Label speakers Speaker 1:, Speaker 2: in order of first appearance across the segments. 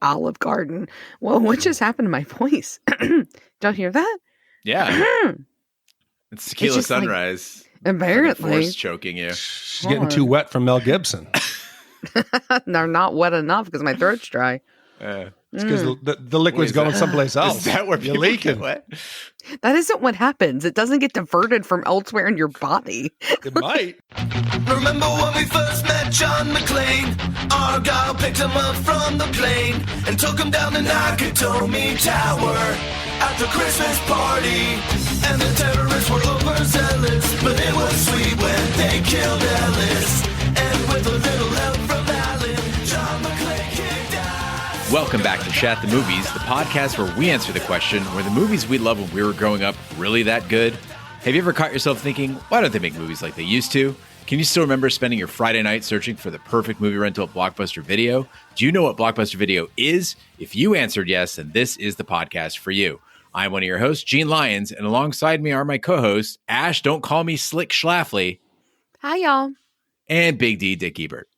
Speaker 1: Olive Garden. Whoa, what just happened to my voice? Don't hear that?
Speaker 2: Yeah. It's Tequila Sunrise.
Speaker 1: Like, apparently.
Speaker 2: Force choking you.
Speaker 3: She's getting too wet from Mel Gibson.
Speaker 1: They're not wet enough because my throat's dry.
Speaker 3: It's because the liquid's going someplace else.
Speaker 2: Is that where you're leaking? Wet?
Speaker 1: That isn't what happens. It doesn't get diverted from elsewhere in your body.
Speaker 3: It might.
Speaker 4: Remember when we first met John McClane? Argyle picked him up from the plane and took him down to Nakatomi Tower at the Christmas party. And the terrorists were overzealous, but it was sweet when they killed Ellis. And with a little help from Alan, John McClane kicked ass.
Speaker 2: Welcome back to Shat The Movies, the podcast where we answer the question, were the movies we loved when we were growing up really that good? Have you ever caught yourself thinking, why don't they make movies like they used to? Can you still remember spending your Friday night searching for the perfect movie rental at Blockbuster Video? Do you know what Blockbuster Video is? If you answered yes, then this is the podcast for you. I'm one of your hosts, Gene Lyons, and alongside me are my co-hosts, Ash, don't call me Slick Schlafly.
Speaker 1: Hi, y'all.
Speaker 2: And Big D, Dick Ebert.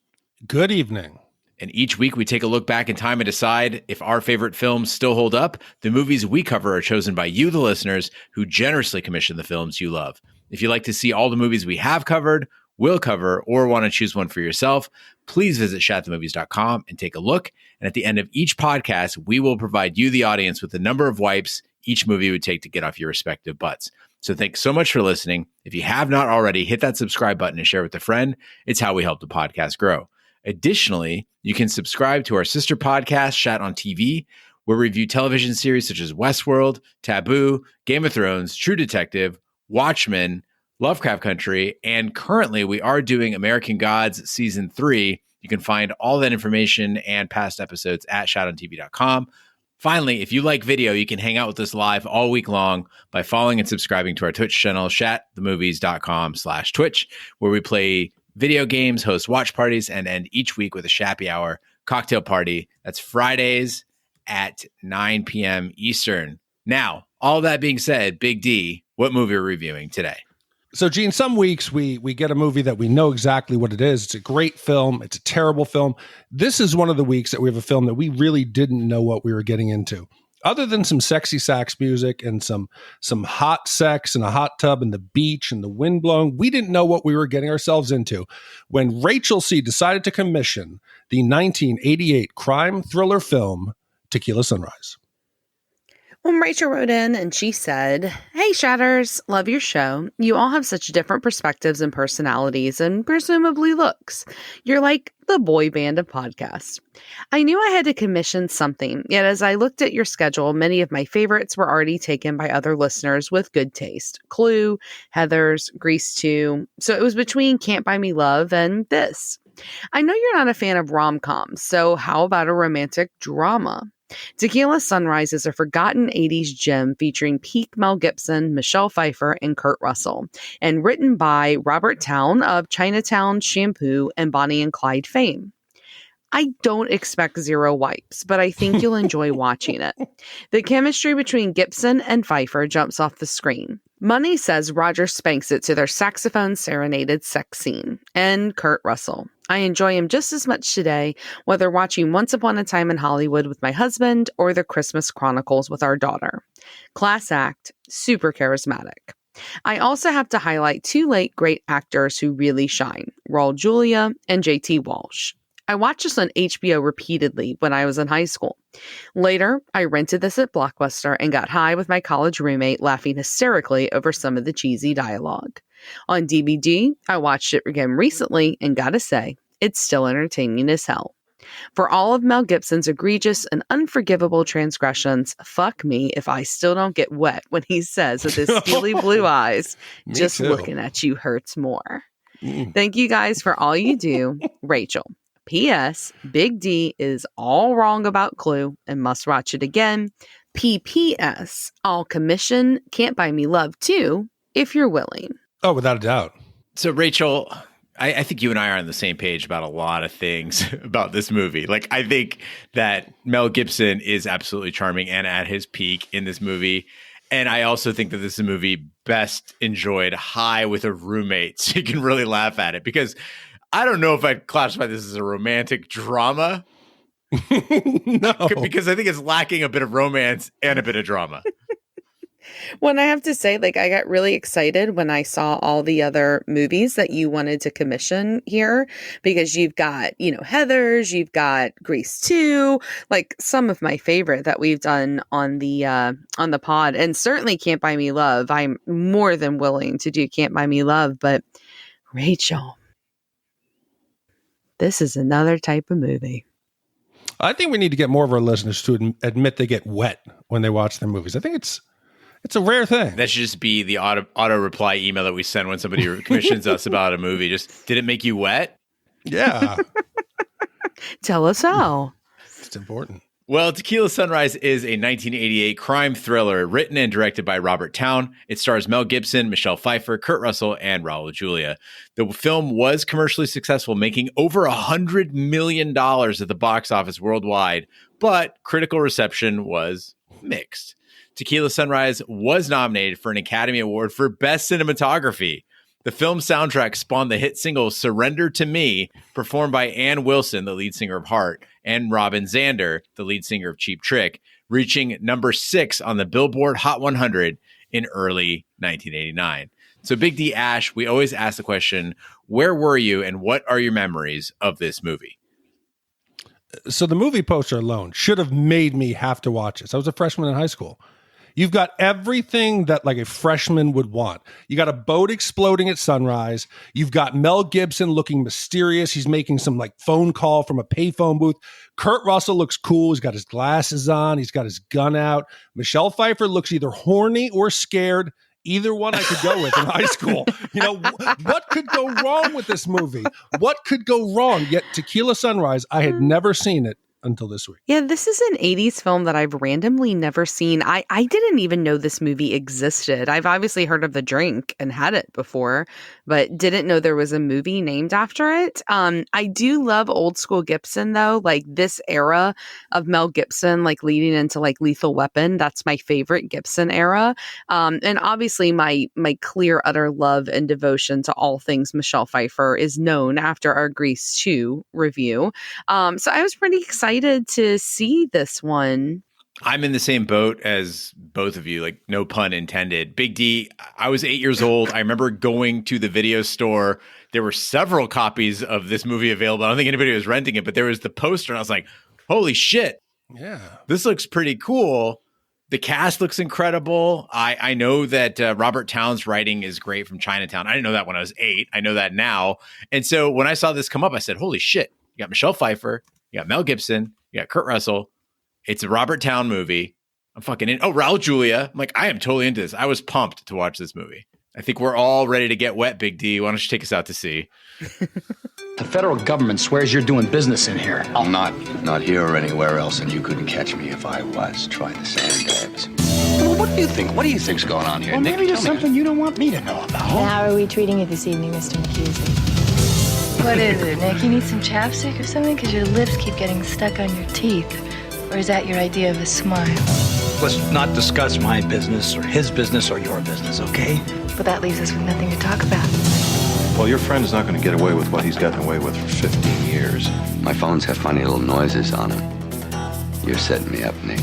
Speaker 3: Good evening.
Speaker 2: And each week we take a look back in time and decide if our favorite films still hold up. The movies we cover are chosen by you, the listeners, who generously commission the films you love. If you'd like to see all the movies we have covered, will cover, or want to choose one for yourself, please visit shatthemovies.com and take a look. And at the end of each podcast, we will provide you, the audience, with the number of wipes each movie would take to get off your respective butts. So thanks so much for listening. If you have not already, hit that subscribe button and share with a friend. It's how we help the podcast grow. Additionally, you can subscribe to our sister podcast, Shat on TV, where we review television series such as Westworld, Taboo, Game of Thrones, True Detective, Watchmen, Lovecraft Country, and currently we are doing American Gods Season 3. You can find all that information and past episodes at shatontv.com. Finally, if you like video, you can hang out with us live all week long by following and subscribing to our Twitch channel, shatthemovies.com/Twitch, where we play video games, host watch parties, and end each week with a Shappy Hour cocktail party. That's Fridays at 9 p.m. Eastern. Now, all that being said, Big D, what movie are we reviewing today?
Speaker 3: So, Gene, some weeks we get a movie that we know exactly what it is. It's a great film. It's a terrible film. This is one of the weeks that we have a film that we really didn't know what we were getting into. Other than some sexy sax music and some hot sex and a hot tub and the beach and the wind blowing, we didn't know what we were getting ourselves into when Rachel C. decided to commission the 1988 crime thriller film Tequila Sunrise.
Speaker 1: When Rachel wrote in and she said, "Hey, Shatters, love your show. You all have such different perspectives and personalities and presumably looks. You're like the boy band of podcasts. I knew I had to commission something, yet as I looked at your schedule, many of my favorites were already taken by other listeners with good taste. Clue, Heathers, Grease 2. So it was between Can't Buy Me Love and this. I know you're not a fan of rom-coms, so how about a romantic drama? Tequila Sunrise is a forgotten 80s gem featuring peak Mel Gibson, Michelle Pfeiffer, and Kurt Russell, and written by Robert Towne of Chinatown Shampoo and Bonnie and Clyde fame. I don't expect zero wipes, but I think you'll enjoy watching it. The chemistry between Gibson and Pfeiffer jumps off the screen. Money says Roger spanks it to their saxophone serenaded sex scene. And Kurt Russell. I enjoy him just as much today, whether watching Once Upon a Time in Hollywood with my husband or The Christmas Chronicles with our daughter. Class act, super charismatic. I also have to highlight two late great actors who really shine, Raul Julia and J.T. Walsh. I watched this on HBO repeatedly when I was in high school. Later, I rented this at Blockbuster and got high with my college roommate laughing hysterically over some of the cheesy dialogue. On DVD, I watched it again recently and gotta say, it's still entertaining as hell. For all of Mel Gibson's egregious and unforgivable transgressions, fuck me if I still don't get wet when he says with his steely blue eyes, just
Speaker 3: too.
Speaker 1: Looking at you hurts more. Thank you guys for all you do, Rachel. P.S. Big D is all wrong about Clue and must watch it again. P.P.S. I'll commission Can't Buy Me Love too, if you're willing.
Speaker 3: Oh, without a doubt.
Speaker 2: So, Rachel, I think you and I are on the same page about a lot of things about this movie. Like, I think that Mel Gibson is absolutely charming and at his peak in this movie. And I also think that this is a movie best enjoyed high with a roommate so you can really laugh at it. Because I don't know if I'd classify this as a romantic drama,
Speaker 3: No.
Speaker 2: Because I think it's lacking a bit of romance and a bit of drama.
Speaker 1: When I have to say, like, I got really excited when I saw all the other movies that you wanted to commission here, because you've got, Heathers, you've got Grease 2, like some of my favorite that we've done on the pod, and certainly Can't Buy Me Love. I'm more than willing to do Can't Buy Me Love, but Rachel, this is another type of movie.
Speaker 3: I think we need to get more of our listeners to admit they get wet when they watch their movies. I think it's a rare thing.
Speaker 2: That should just be the auto reply email that we send when somebody commissions us about a movie. Just, did it make you wet?
Speaker 3: Yeah.
Speaker 1: Tell us how.
Speaker 3: It's important.
Speaker 2: Well, Tequila Sunrise is a 1988 crime thriller written and directed by Robert Towne. It stars Mel Gibson, Michelle Pfeiffer, Kurt Russell, and Raul Julia. The film was commercially successful, making over $100 million at the box office worldwide, but critical reception was mixed. Tequila Sunrise was nominated for an Academy Award for Best Cinematography. The film's soundtrack spawned the hit single Surrender to Me, performed by Ann Wilson, the lead singer of Heart, and Robin Zander, the lead singer of Cheap Trick, reaching number 6 on the Billboard Hot 100 in early 1989. So Big D, Ash, we always ask the question, where were you and what are your memories of this movie?
Speaker 3: So the movie poster alone should have made me have to watch this. I was a freshman in high school. You've got everything that like a freshman would want. You got a boat exploding at sunrise. You've got Mel Gibson looking mysterious. He's making some like phone call from a payphone booth. Kurt Russell looks cool. He's got his glasses on. He's got his gun out. Michelle Pfeiffer looks either horny or scared. Either one I could go with in high school. What could go wrong with this movie? What could go wrong? Yet Tequila Sunrise, I had never seen it until this week.
Speaker 1: Yeah, this is an 80s film that I've randomly never seen. I didn't even know this movie existed. I've obviously heard of the drink and had it before, but didn't know there was a movie named after it. I do love old school Gibson, though. Like this era of Mel Gibson, like leading into like Lethal Weapon. That's my favorite Gibson era. And obviously my clear, utter love and devotion to all things Michelle Pfeiffer is known after our Grease 2 review. So I was pretty excited to see this one.
Speaker 2: I'm in the same boat as both of you, like no pun intended. Big D, I was 8 years old. I remember going to the video store. There were several copies of this movie available. I don't think anybody was renting it, but there was the poster and I was like, holy shit.
Speaker 3: Yeah.
Speaker 2: This looks pretty cool. The cast looks incredible. I know that Robert Towne's writing is great from Chinatown. I didn't know that when I was 8. I know that now. And so when I saw this come up, I said, holy shit. You got Michelle Pfeiffer. You got Mel Gibson. You got Kurt Russell. It's a Robert Towne movie. I'm fucking in. Oh, Raul Julia. I'm like, I am totally into this. I was pumped to watch this movie. I think we're all ready to get wet, Big D. Why don't you take us out to sea?
Speaker 5: The federal government swears you're doing business in here.
Speaker 6: I'm not here or anywhere else, and you couldn't catch me if I was. Try the sandbags. Well, what do you think? What do you think's going on here,
Speaker 5: Well,
Speaker 6: Nick?
Speaker 5: maybe there's
Speaker 6: Tell me.
Speaker 5: something you don't want me to know about.
Speaker 7: And how are we treating you this evening, Mr. McKusey? What is it, Nick? You need some chapstick or something? Because your lips keep getting stuck on your teeth. Or is that your idea of a smile?
Speaker 5: Let's not discuss my business or his business or your business, okay?
Speaker 7: But that leaves us with nothing to talk about.
Speaker 8: Well, your friend is not going to get away with what he's gotten away with for 15 years.
Speaker 6: My phones have funny little noises on them. You're setting me up, Nick.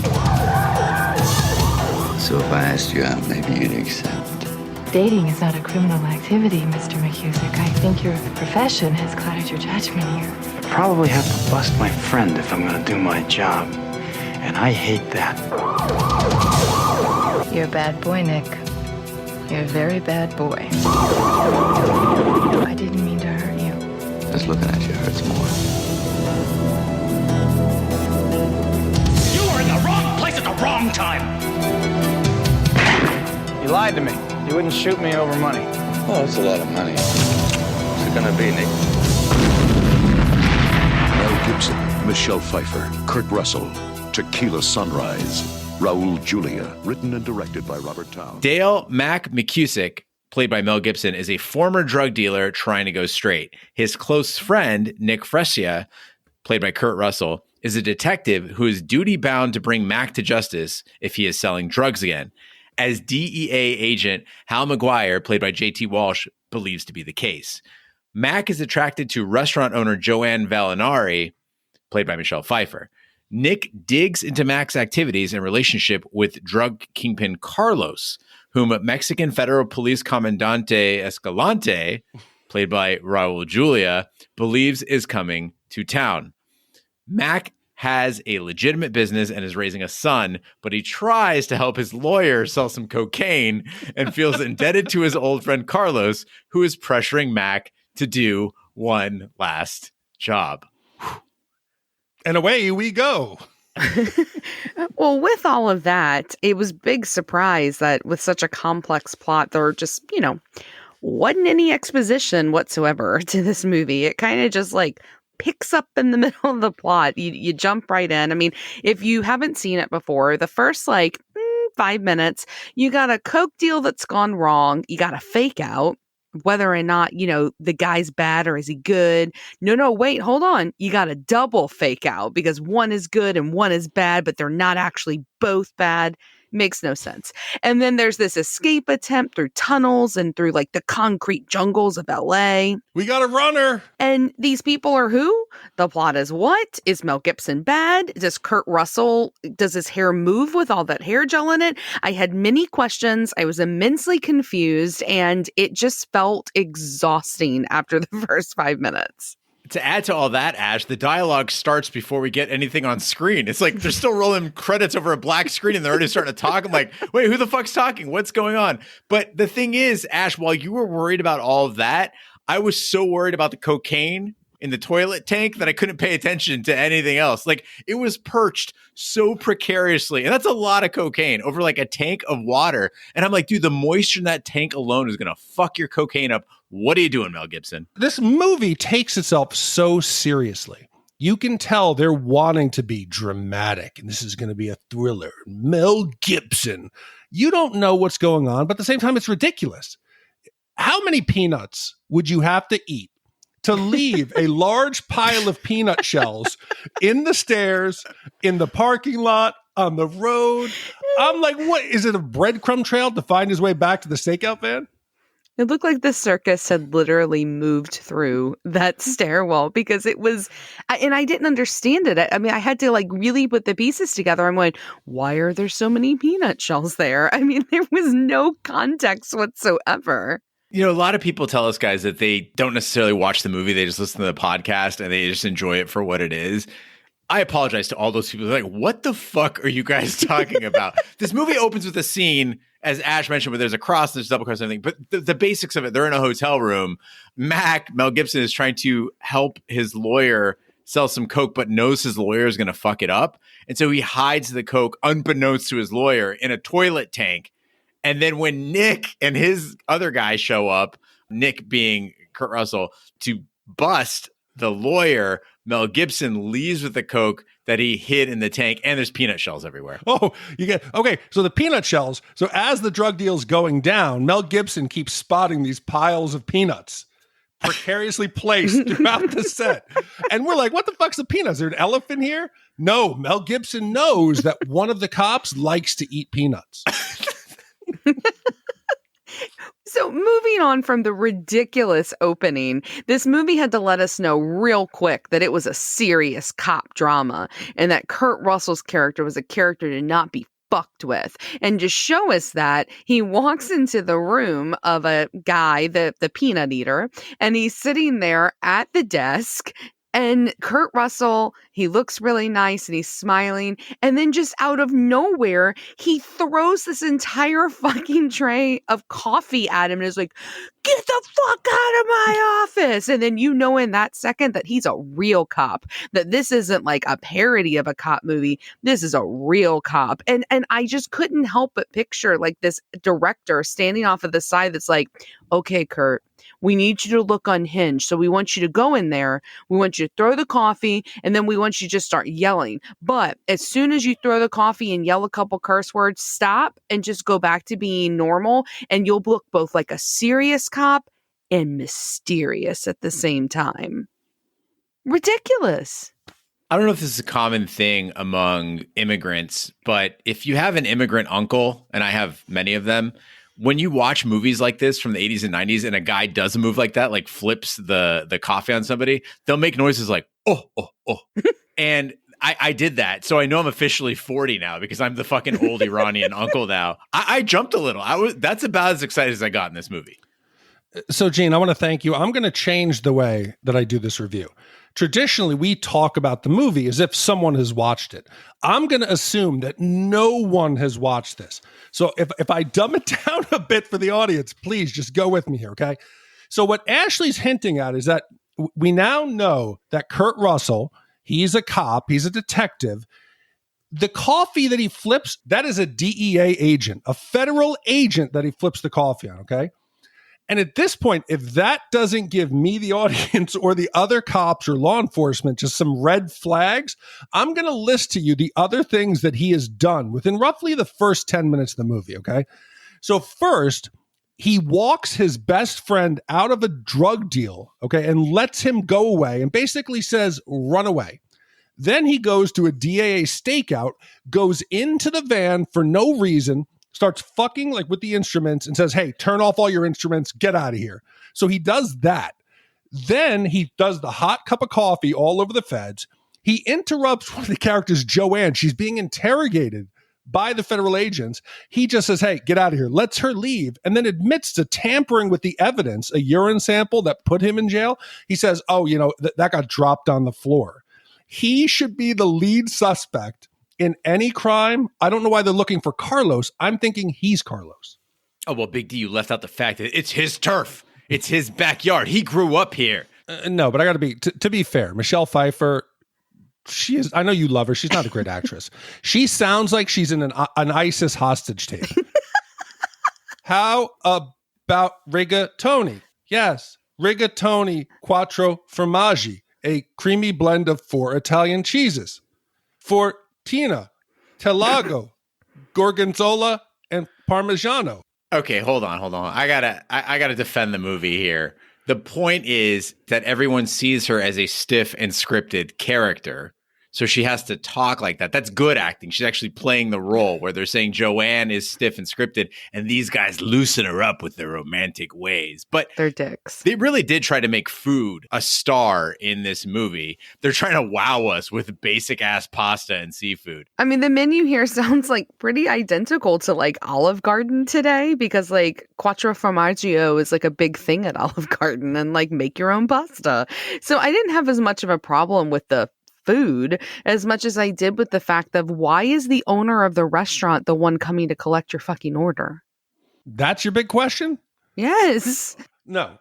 Speaker 6: So if I asked you out, maybe you'd accept.
Speaker 7: Dating is not a criminal activity, Mr. McKusick. I think your profession has clouded your judgment here.
Speaker 5: I probably have to bust my friend if I'm going to do my job. And I hate that.
Speaker 7: You're a bad boy, Nick. You're a very bad boy. I didn't mean to hurt you.
Speaker 6: Just looking at you hurts more.
Speaker 5: You are in the wrong place at the wrong time.
Speaker 9: You lied to me. You wouldn't shoot me over money.
Speaker 6: Oh, that's a lot of money. What's it gonna be, Nick?
Speaker 10: Mel Gibson, Michelle Pfeiffer, Kurt Russell, Tequila Sunrise, Raul Julia, written and directed by Robert Towne.
Speaker 2: Dale Mac McKusick, played by Mel Gibson, is a former drug dealer trying to go straight. His close friend, Nick Fresia, played by Kurt Russell, is a detective who is duty-bound to bring Mac to justice if he is selling drugs again, as DEA agent Hal McGuire, played by J.T. Walsh, believes to be the case. Mac is attracted to restaurant owner Joanne Valinari, played by Michelle Pfeiffer. Nick digs into Mac's activities and relationship with drug kingpin Carlos, whom Mexican Federal Police Comandante Escalante, played by Raul Julia, believes is coming to town. Mac has a legitimate business and is raising a son, but he tries to help his lawyer sell some cocaine and feels indebted to his old friend Carlos, who is pressuring Mac to do one last job.
Speaker 3: And away we go.
Speaker 1: Well, with all of that, it was big surprise that with such a complex plot, there just, wasn't any exposition whatsoever to this movie. It kind of just like picks up in the middle of the plot. You jump right in. I mean, if you haven't seen it before, the first 5 minutes, you got a coke deal that's gone wrong. You got a fake out. Whether or not, the guy's bad or is he good? No, wait, hold on. You got a double fake out because one is good and one is bad, but they're not actually both bad. Makes no sense. And then there's this escape attempt through tunnels and through the concrete jungles of LA.
Speaker 3: We got a runner.
Speaker 1: And these people are who? The plot is what? Is Mel Gibson bad? Does Kurt Russell, does his hair move with all that hair gel in it? I had many questions. I was immensely confused and it just felt exhausting after the first 5 minutes.
Speaker 2: To add to all that, Ash, the dialogue starts before we get anything on screen. It's like they're still rolling credits over a black screen and they're already starting to talk. I'm like, wait, who the fuck's talking? What's going on? But the thing is, Ash, while you were worried about all of that, I was so worried about the cocaine in the toilet tank that I couldn't pay attention to anything else. It was perched so precariously. And that's a lot of cocaine over a tank of water. And I'm like, dude, the moisture in that tank alone is going to fuck your cocaine up. What are you doing, Mel Gibson?
Speaker 3: This movie takes itself so seriously. You can tell they're wanting to be dramatic, and this is going to be a thriller. Mel Gibson. You don't know what's going on, but at the same time, it's ridiculous. How many peanuts would you have to eat to leave a large pile of peanut shells in the stairs, in the parking lot, on the road? I'm like, what? Is it a breadcrumb trail to find his way back to the stakeout van?
Speaker 1: It looked like the circus had literally moved through that stairwell because it was, and I didn't understand it. I mean, I had to really put the pieces together. I'm going, why are there so many peanut shells there? I mean, there was no context whatsoever.
Speaker 2: A lot of people tell us, guys, that they don't necessarily watch the movie. They just listen to the podcast and they just enjoy it for what it is. I apologize to all those people. They're like, what the fuck are you guys talking about? This movie opens with a scene, as Ash mentioned, where there's a cross, there's double cross and everything. But the basics of it, they're in a hotel room. Mel Gibson is trying to help his lawyer sell some coke, but knows his lawyer is going to fuck it up. And so he hides the coke, unbeknownst to his lawyer, in a toilet tank. And then when Nick and his other guy show up, Nick being Kurt Russell, to bust the lawyer, Mel Gibson leaves with the coke that he hid in the tank, and there's peanut shells everywhere.
Speaker 3: Oh, okay. So the peanut shells. So as the drug deal's going down, Mel Gibson keeps spotting these piles of peanuts precariously placed throughout the set. And we're like, what the fuck's the peanuts? Is there an elephant here? No, Mel Gibson knows that one of the cops likes to eat peanuts.
Speaker 1: So moving on from the ridiculous opening, this movie had to let us know real quick that it was a serious cop drama and that Kurt Russell's character was a character to not be fucked with. And to show us that, he walks into the room of a guy, the peanut eater, and he's sitting there at the desk. And Kurt Russell, he looks really nice and he's smiling. And then just out of nowhere, he throws this entire fucking tray of coffee at him and is like, get the fuck out of my office. And then in that second that he's a real cop, that this isn't like a parody of a cop movie. This is a real cop. And I just couldn't help but picture this director standing off of the side that's like, okay, Kurt, we need you to look unhinged. So we want you to go in there. We want you to throw the coffee and then we want you to just start yelling. But as soon as you throw the coffee and yell a couple curse words, stop and just go back to being normal. And you'll look both like a serious cop and mysterious at the same time. Ridiculous.
Speaker 2: I don't know if this is a common thing among immigrants, but if you have an immigrant uncle, and I have many of them, when you watch movies like this from the 80s and 90s and a guy does a move like that, like flips the coffee on somebody, they'll make noises like, oh, oh, oh. And I did that. So I know I'm officially 40 now because I'm the fucking old Iranian uncle now. I jumped a little. That's about as excited as I got in this movie.
Speaker 3: So, Gene, I want to thank you. I'm going to change the way that I do this review. Traditionally, we talk about the movie as if someone has watched it. I'm going to assume that no one has watched this. So if I dumb it down a bit for the audience, please just go with me here, okay? So what Ashley's hinting at is that we now know that Kurt Russell, he's a cop, he's a detective. The coffee that he flips, that is a DEA agent, a federal agent that he flips the coffee on, okay? And at this point, if that doesn't give me, the audience, or the other cops or law enforcement just some red flags, I'm going to list to you the other things that he has done within roughly the first 10 minutes of the movie, okay? So first, he walks his best friend out of a drug deal, okay, and lets him go away and basically says, run away. Then he goes to a DAA stakeout, goes into the van for no reason, starts fucking like with the instruments and says, hey, turn off all your instruments, get out of here. So he does that. Then he does the hot cup of coffee all over the feds. He interrupts one of the characters, Joanne. She's being interrogated by the federal agents. He just says, hey, get out of here, lets her leave, and then admits to tampering with the evidence, a urine sample that put him in jail. He says, oh, that got dropped on the floor. He should be the lead suspect in any crime. I don't know why they're looking for Carlos. I'm thinking he's Carlos.
Speaker 2: Oh, well, Big D, you left out the fact that it's his turf. It's his backyard. He grew up here.
Speaker 3: No, but I got to be fair. Michelle Pfeiffer, she is, I know you love her. She's not a great actress. She sounds like she's in an ISIS hostage tape. How about rigatoni? Yes, rigatoni quattro formaggi, a creamy blend of 4 Italian cheeses. For Tina, Telago, Gorgonzola, and Parmigiano.
Speaker 2: Okay, hold on. I gotta defend the movie here. The point is that everyone sees her as a stiff and scripted character. So she has to talk like that. That's good acting. She's actually playing the role where they're saying Joanne is stiff and scripted, and these guys loosen her up with their romantic ways. But
Speaker 1: they're dicks.
Speaker 2: They really did try to make food a star in this movie. They're trying to wow us with basic ass pasta and seafood.
Speaker 1: I mean, the menu here sounds like pretty identical to like Olive Garden today, because like quattro formaggio is like a big thing at Olive Garden, and like make your own pasta. So I didn't have as much of a problem with the food as much as I did with the fact of, why is the owner of the restaurant the one coming to collect your fucking order?
Speaker 3: That's your big question?
Speaker 1: Yes.
Speaker 3: No.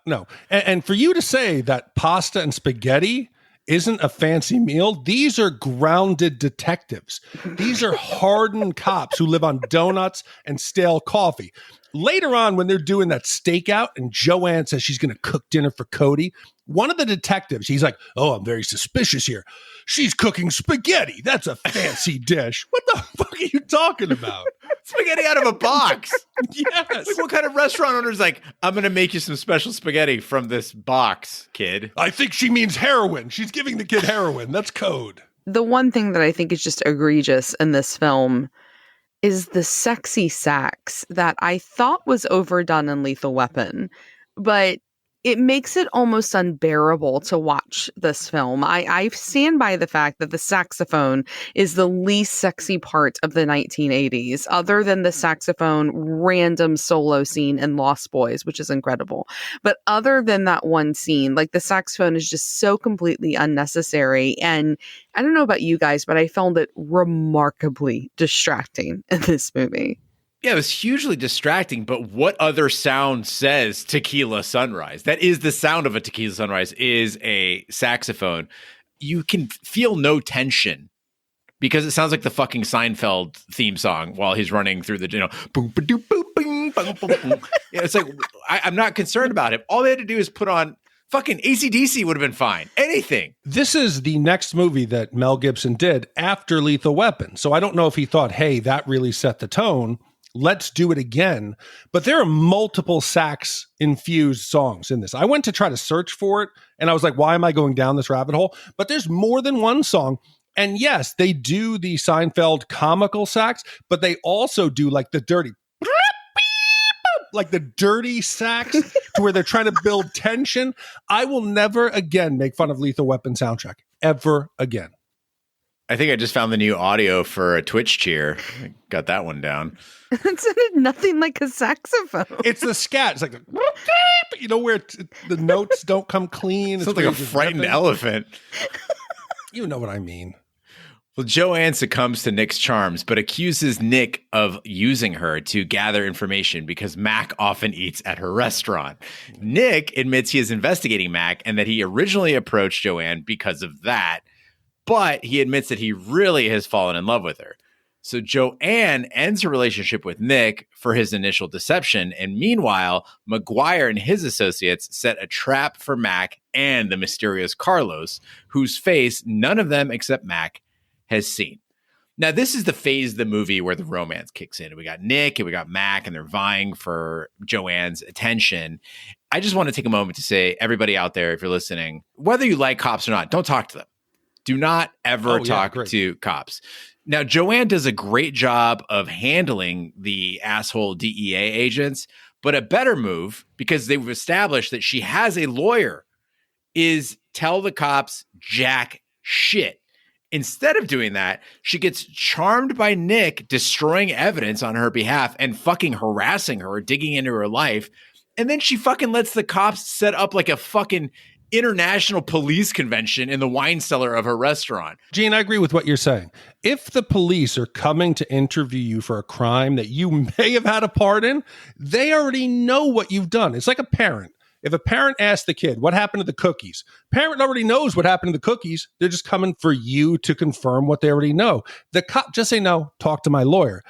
Speaker 3: And for you to say that pasta and spaghetti isn't a fancy meal, these are grounded detectives. These are hardened cops who live on donuts and stale coffee. Later on, when they're doing that stakeout and Joanne says she's going to cook dinner for Cody, one of the detectives, he's like, oh, I'm very suspicious here. She's cooking spaghetti. That's a fancy dish. What the fuck are you talking about?
Speaker 2: Spaghetti out of a box.
Speaker 3: Yes.
Speaker 2: Like, what kind of restaurant owner's like, I'm going to make you some special spaghetti from this box, kid?
Speaker 3: I think she means heroin. She's giving the kid heroin. That's code.
Speaker 1: The one thing that I think is just egregious in this film is the sexy sax that I thought was overdone in Lethal Weapon, but it makes it almost unbearable to watch this film. I stand by the fact that the saxophone is the least sexy part of the 1980s, other than the saxophone random solo scene in Lost Boys, which is incredible. But other than that one scene, like, the saxophone is just so completely unnecessary. And I don't know about you guys, but I found it remarkably distracting in this movie.
Speaker 2: Yeah, it was hugely distracting, but what other sound says Tequila Sunrise? That is the sound of a Tequila Sunrise, is a saxophone. You can feel no tension because it sounds like the fucking Seinfeld theme song while he's running through the, boom, ba-doo, boom, boom, boom, boom, boom. Yeah, it's like, I'm not concerned about it. All they had to do is put on fucking AC/DC would have been fine. Anything.
Speaker 3: This is the next movie that Mel Gibson did after Lethal Weapon. So I don't know if he thought, hey, that really set the tone. Let's do it again. But there are multiple sax infused songs in this. I went to try to search for it, and I was like, why am I going down this rabbit hole? But there's more than one song. And yes, they do the Seinfeld comical sax, but they also do like the dirty, like the dirty sax to where they're trying to build tension. I will never again make fun of Lethal Weapon soundtrack ever again.
Speaker 2: I think I just found the new audio for a Twitch cheer. I got that one down.
Speaker 1: It sounded nothing like a saxophone.
Speaker 3: It's the scat. It's like, where the notes don't come clean.
Speaker 2: It's like a frightened elephant.
Speaker 3: You know what I mean.
Speaker 2: Well, Joanne succumbs to Nick's charms, but accuses Nick of using her to gather information because Mac often eats at her restaurant. Nick admits he is investigating Mac and that he originally approached Joanne because of that, but he admits that he really has fallen in love with her. So Joanne ends her relationship with Nick for his initial deception, and meanwhile, McGuire and his associates set a trap for Mac and the mysterious Carlos, whose face none of them except Mac has seen. Now, this is the phase of the movie where the romance kicks in. We got Nick and we got Mac, and they're vying for Joanne's attention. I just want to take a moment to say, everybody out there, if you're listening, whether you like cops or not, don't talk to them. Do not ever talk to cops. Now, Joanne does a great job of handling the asshole DEA agents, but a better move, because they've established that she has a lawyer, is tell the cops jack shit. Instead of doing that, she gets charmed by Nick destroying evidence on her behalf and fucking harassing her, digging into her life. And then she fucking lets the cops set up like a fucking international police convention in the wine cellar of her restaurant.
Speaker 3: Gene, I agree with what you're saying. If the police are coming to interview you for a crime that you may have had a part in, they already know what you've done. It's like a parent. If a parent asks the kid, what happened to the cookies? Parent already knows what happened to the cookies. They're just coming for you to confirm what they already know. The cop, just say, no, talk to my lawyer.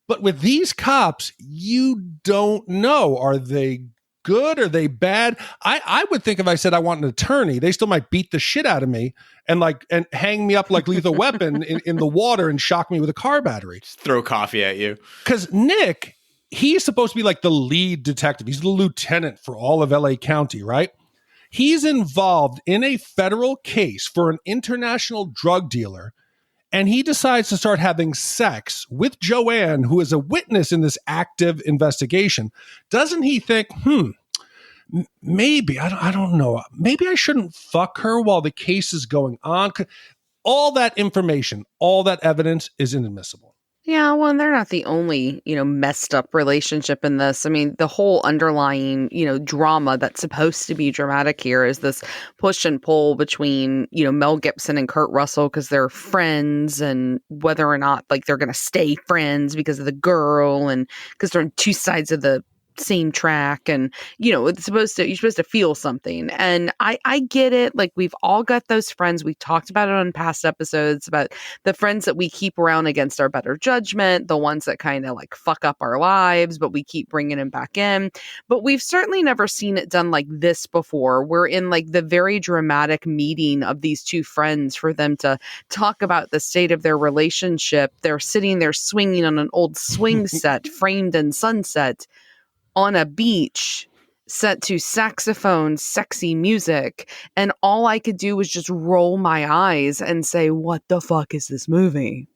Speaker 3: But with these cops, you don't know. Are they good? Are they bad? I would think if I said I want an attorney, they still might beat the shit out of me and hang me up like Lethal Weapon in the water and shock me with a car battery.
Speaker 2: Just throw coffee at you.
Speaker 3: Because Nick, he's supposed to be like the lead detective. He's the lieutenant for all of LA County, right? He's involved in a federal case for an international drug dealer, and he decides to start having sex with Joanne, who is a witness in this active investigation. Doesn't he think, maybe, I don't know, maybe I shouldn't fuck her while the case is going on? All that information, all that evidence is inadmissible.
Speaker 1: Yeah, well, and they're not the only, messed up relationship in this. I mean, the whole underlying, drama that's supposed to be dramatic here is this push and pull between, Mel Gibson and Kurt Russell because they're friends, and whether or not they're going to stay friends because of the girl, and because they're on two sides of the same track, and you're supposed to feel something. And I get it. Like, we've all got those friends. We talked about it on past episodes about the friends that we keep around against our better judgment, the ones that kind of fuck up our lives, but we keep bringing them back in. But we've certainly never seen it done like this before. We're in the very dramatic meeting of these two friends for them to talk about the state of their relationship. They're sitting there swinging on an old swing set framed in sunset on a beach set to saxophones, sexy music. And all I could do was just roll my eyes and say, what the fuck is this movie?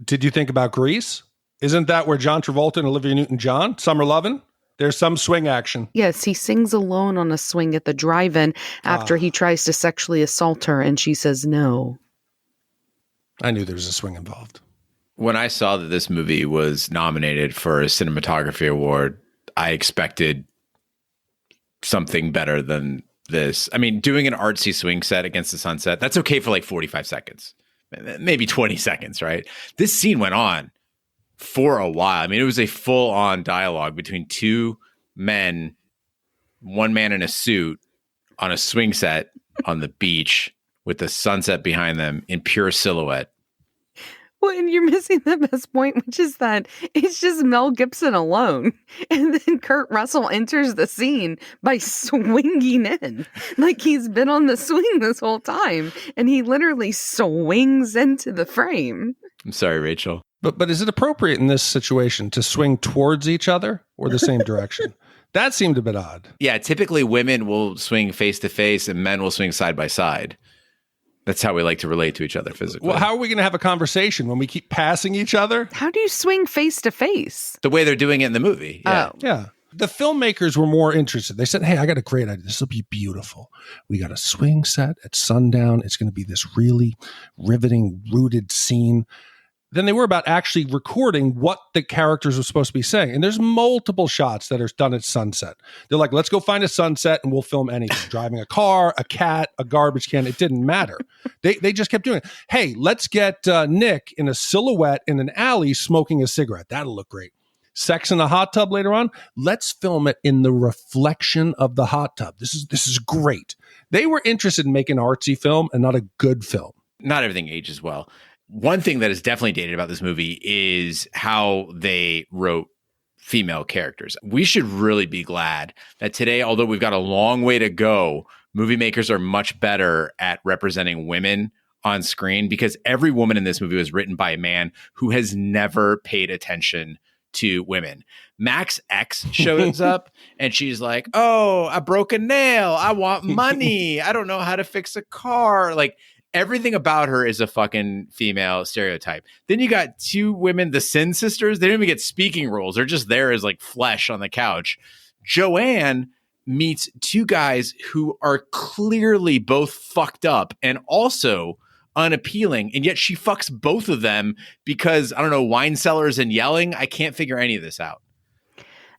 Speaker 3: Did you think about Grease? Isn't that where John Travolta and Olivia Newton-John, Summer Lovin'? There's some swing action.
Speaker 1: Yes, he sings alone on a swing at the drive-in after he tries to sexually assault her, and she says no.
Speaker 3: I knew there was a swing involved.
Speaker 2: When I saw that this movie was nominated for a cinematography award, I expected something better than this. I mean, doing an artsy swing set against the sunset, that's okay for 45 seconds, maybe 20 seconds, right? This scene went on for a while. I mean, it was a full-on dialogue between two men, one man in a suit on a swing set on the beach with the sunset behind them in pure silhouette.
Speaker 1: Well, and you're missing the best point, which is that it's just Mel Gibson alone. And then Kurt Russell enters the scene by swinging in. Like he's been on the swing this whole time. And he literally swings into the frame.
Speaker 2: I'm sorry, Rachel.
Speaker 3: But is it appropriate in this situation to swing towards each other or the same direction? That seemed a bit odd.
Speaker 2: Yeah, typically women will swing face to face and men will swing side by side. That's how we like to relate to each other physically.
Speaker 3: Well, how are we going to have a conversation when we keep passing each other?
Speaker 1: How do you swing face to face?
Speaker 2: The way they're doing it in the movie. Yeah.
Speaker 1: Oh.
Speaker 3: Yeah. The filmmakers were more interested. They said, hey, I got a great idea. This will be beautiful. We got a swing set at sundown. It's going to be this really riveting, rooted scene. Than they were about actually recording what the characters were supposed to be saying. And there's multiple shots that are done at sunset. They're like, let's go find a sunset and we'll film anything. Driving a car, a cat, a garbage can. It didn't matter. They just kept doing it. Hey, let's get Nick in a silhouette in an alley smoking a cigarette. That'll look great. Sex in a hot tub later on. Let's film it in the reflection of the hot tub. This is great. They were interested in making an artsy film and not a good film.
Speaker 2: Not everything ages well. One thing that is definitely dated about this movie is how they wrote female characters. We should really be glad that today, although we've got a long way to go, movie makers are much better at representing women on screen, because every woman in this movie was written by a man who has never paid attention to women. Mac's ex shows up and she's like, oh, I broke a nail. I want money. I don't know how to fix a car. Like, everything about her is a fucking female stereotype. Then you got two women, the Sin sisters. They don't even get speaking roles. They're just there as like flesh on the couch. Joanne meets two guys who are clearly both fucked up and also unappealing. And yet she fucks both of them because, I don't know, wine cellars and yelling. I can't figure any of this out.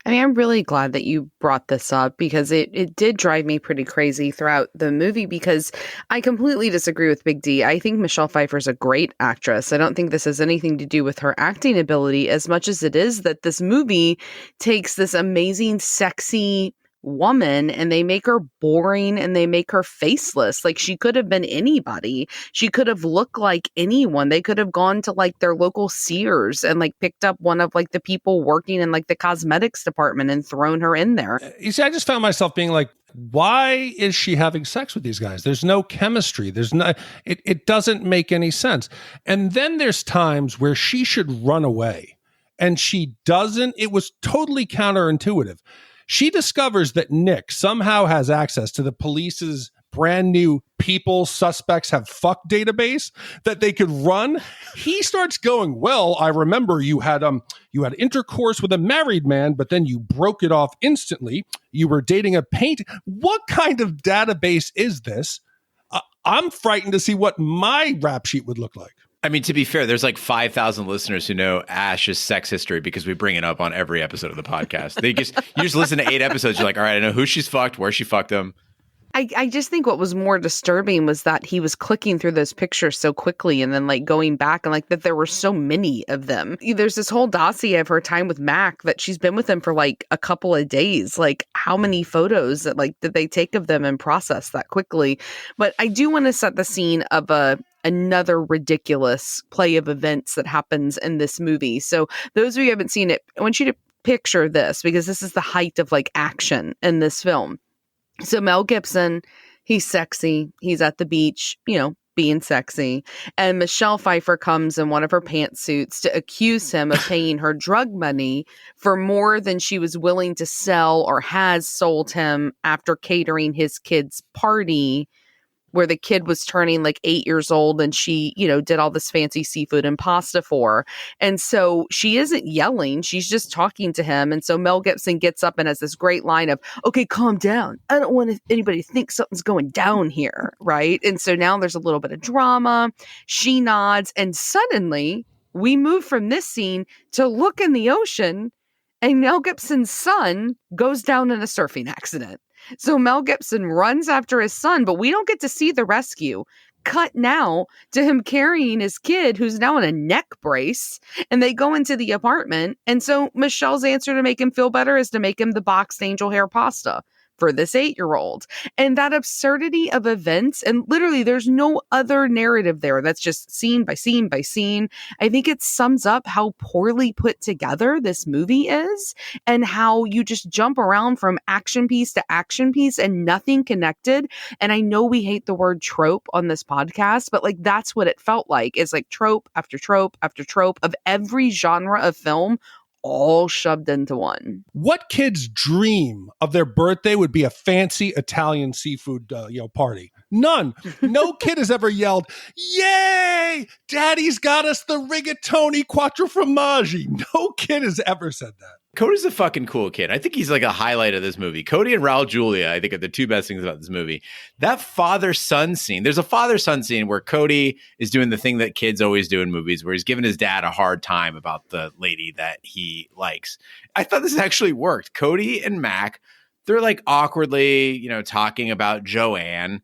Speaker 1: I mean, I'm really glad that you brought this up, because it did drive me pretty crazy throughout the movie, because I completely disagree with Big D. I think Michelle Pfeiffer's a great actress. I don't think this has anything to do with her acting ability as much as it is that this movie takes this amazing, sexy woman and they make her boring and they make her faceless. Like, she could have been anybody. She could have looked like anyone. They could have gone to like their local Sears and like picked up one of like the people working in like the cosmetics department and thrown her in there.
Speaker 3: You see, I just found myself being like, why is she having sex with these guys? There's no chemistry. There's no, it doesn't make any sense. And then there's times where she should run away and she doesn't. It was totally counterintuitive. She discovers that Nick somehow has access to the police's brand new people suspects have fuck database that they could run. He starts going, well, I remember you had intercourse with a married man, but then you broke it off instantly. You were dating a paint. What kind of database is this? I'm frightened to see what my rap sheet would look like.
Speaker 2: I mean, to be fair, there's like 5,000 listeners who know Ash's sex history because we bring it up on every episode of the podcast. You just listen to 8 episodes. You're like, all right, I know who she's fucked, where she fucked them.
Speaker 1: I just think what was more disturbing was that he was clicking through those pictures so quickly and then like going back and like that there were so many of them. There's this whole dossier of her time with Mac that she's been with him for like a couple of days. Like, how many photos that like did they take of them and process that quickly? But I do want to set the scene of another ridiculous play of events that happens in this movie. So those of you who haven't seen it, I want you to picture this, because this is the height of like action in this film. So Mel Gibson, he's sexy. He's at the beach, being sexy. And Michelle Pfeiffer comes in one of her pantsuits to accuse him of paying her drug money for more than she was willing to sell or has sold him after catering his kid's party, where the kid was turning like 8 years old and she, did all this fancy seafood and pasta for. And so she isn't yelling. She's just talking to him. And so Mel Gibson gets up and has this great line of, okay, calm down. I don't want anybody to think something's going down here. Right. And so now there's a little bit of drama. She nods. And suddenly we move from this scene to look in the ocean, and Mel Gibson's son goes down in a surfing accident. So Mel Gibson runs after his son, but we don't get to see the rescue. Cut now to him carrying his kid, who's now in a neck brace, and they go into the apartment. And so Michelle's answer to make him feel better is to make him the boxed angel hair pasta for this 8-year-old. And that absurdity of events, and literally there's no other narrative there. That's just scene by scene by scene. I think it sums up how poorly put together this movie is, and how you just jump around from action piece to action piece and nothing connected. And I know we hate the word trope on this podcast, but like that's what it felt like. It's like trope after trope after trope of every genre of film, all shoved into one.
Speaker 3: What kid's dream of their birthday would be a fancy Italian seafood party? None. No kid has ever yelled, "Yay! Daddy's got us the rigatoni quattro formaggi." No kid has ever said that.
Speaker 2: Cody's a fucking cool kid. I think he's like a highlight of this movie. Cody and Raul Julia, I think, are the two best things about this movie. That father-son scene. There's a father-son scene where Cody is doing the thing that kids always do in movies, where he's giving his dad a hard time about the lady that he likes. I thought this actually worked. Cody and Mac, they're like awkwardly, talking about Joanne.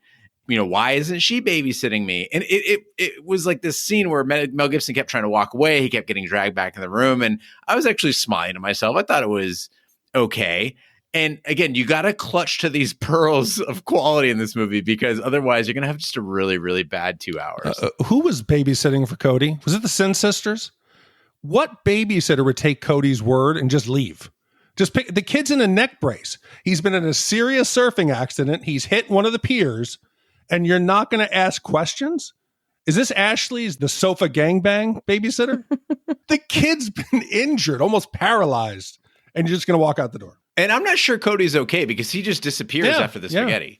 Speaker 2: Why isn't she babysitting me? And it was like this scene where Mel Gibson kept trying to walk away. He kept getting dragged back in the room. And I was actually smiling to myself. I thought it was okay. And again, you got to clutch to these pearls of quality in this movie, because otherwise you're going to have just a really, really bad 2 hours.
Speaker 3: Who was babysitting for Cody? Was it the Sin Sisters? What babysitter would take Cody's word and just leave? Just pick the kid's in a neck brace. He's been in a serious surfing accident. He's hit one of the piers. And you're not going to ask questions? Is this Ashley's the sofa gangbang babysitter? The kid's been injured, almost paralyzed, and you're just going to walk out the door.
Speaker 2: And I'm not sure Cody's okay, because he just disappears after the spaghetti.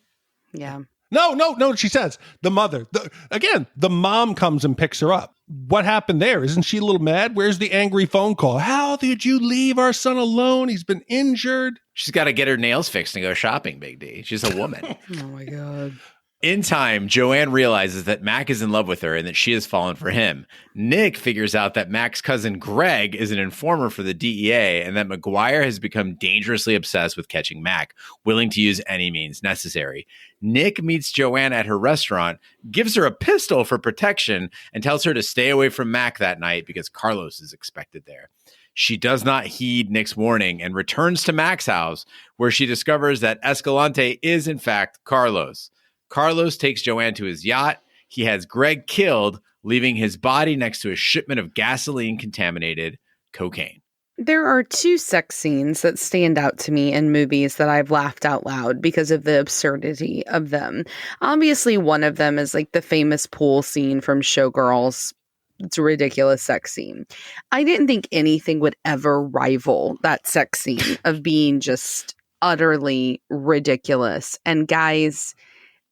Speaker 1: Yeah.
Speaker 3: No, she says. The mother. The mom comes and picks her up. What happened there? Isn't she a little mad? Where's the angry phone call? How did you leave our son alone? He's been injured.
Speaker 2: She's got to get her nails fixed and go shopping, Big D. She's a woman.
Speaker 1: Oh, my God.
Speaker 2: In time, Joanne realizes that Mac is in love with her and that she has fallen for him. Nick figures out that Mac's cousin Greg is an informer for the DEA and that McGuire has become dangerously obsessed with catching Mac, willing to use any means necessary. Nick meets Joanne at her restaurant, gives her a pistol for protection, and tells her to stay away from Mac that night because Carlos is expected there. She does not heed Nick's warning and returns to Mac's house, where she discovers that Escalante is, in fact, Carlos. Carlos takes Joanne to his yacht. He has Greg killed, leaving his body next to a shipment of gasoline-contaminated cocaine.
Speaker 1: There are two sex scenes that stand out to me in movies that I've laughed out loud because of the absurdity of them. Obviously, one of them is like the famous pool scene from Showgirls. It's a ridiculous sex scene. I didn't think anything would ever rival that sex scene of being just utterly ridiculous. And guys,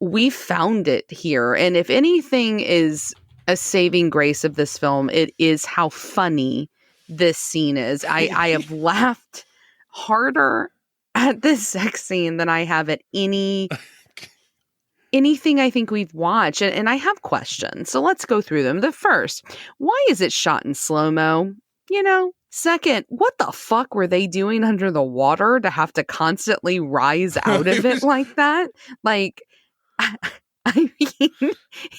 Speaker 1: we found it here. And if anything is a saving grace of this film, it is how funny this scene is. I have laughed harder at this sex scene than I have at anything I think we've watched. And I have questions. So let's go through them. The first, why is it shot in slow-mo? Second, what the fuck were they doing under the water to have to constantly rise out of it like that? Like, I mean,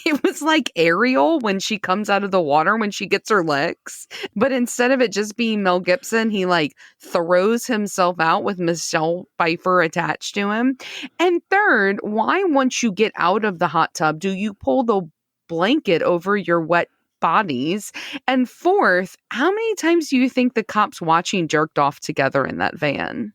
Speaker 1: it was like Ariel when she comes out of the water when she gets her licks. But instead of it just being Mel Gibson, he like throws himself out with Michelle Pfeiffer attached to him. And third, why once you get out of the hot tub, do you pull the blanket over your wet bodies? And fourth, how many times do you think the cops watching jerked off together in that van?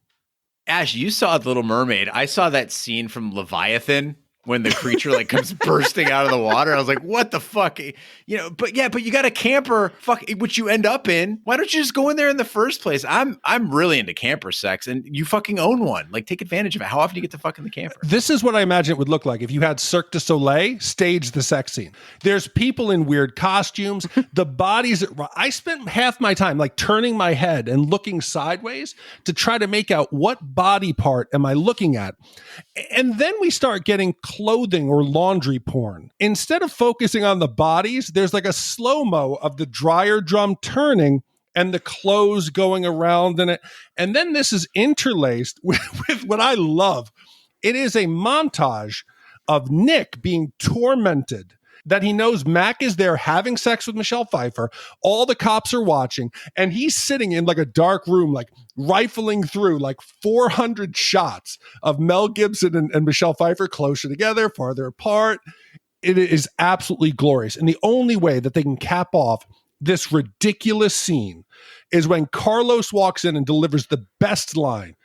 Speaker 2: Ash, you saw The Little Mermaid. I saw that scene from Leviathan when the creature like comes bursting out of the water. I was like, what the fuck? But you got a camper, which you end up in. Why don't you just go in there in the first place? I'm really into camper sex, and you fucking own one. Like, take advantage of it. How often do you get to fuck in the camper?
Speaker 3: This is what I imagine it would look like if you had Cirque du Soleil stage the sex scene. There's people in weird costumes. The bodies. I spent half my time like turning my head and looking sideways to try to make out what body part am I looking at. And then we start getting clothing or laundry porn. Instead of focusing on the bodies, there's like a slow-mo of the dryer drum turning and the clothes going around in it. And then this is interlaced with what I love. It is a montage of Nick being tormented, that he knows Mac is there having sex with Michelle Pfeiffer. All the cops are watching, and he's sitting in like a dark room, like rifling through like 400 shots of Mel Gibson and Michelle Pfeiffer closer together, farther apart. It is absolutely glorious. And the only way that they can cap off this ridiculous scene is when Carlos walks in and delivers the best line.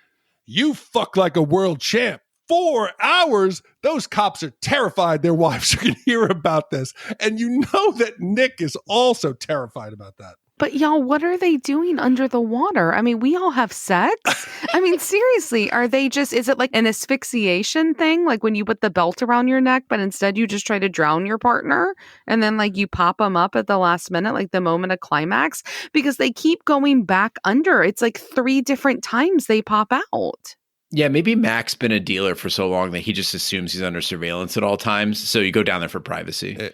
Speaker 3: You fuck like a world champ. 4 hours, those cops are terrified their wives are going to hear about this. And you know that Nick is also terrified about that.
Speaker 1: But y'all, what are they doing under the water? I mean, we all have sex. I mean, seriously, is it like an asphyxiation thing? Like when you put the belt around your neck, but instead you just try to drown your partner and then like you pop them up at the last minute, like the moment of climax, because they keep going back under. It's like 3 different times they pop out.
Speaker 2: Yeah, maybe Mac's been a dealer for so long that he just assumes he's under surveillance at all times. So you go down there for privacy.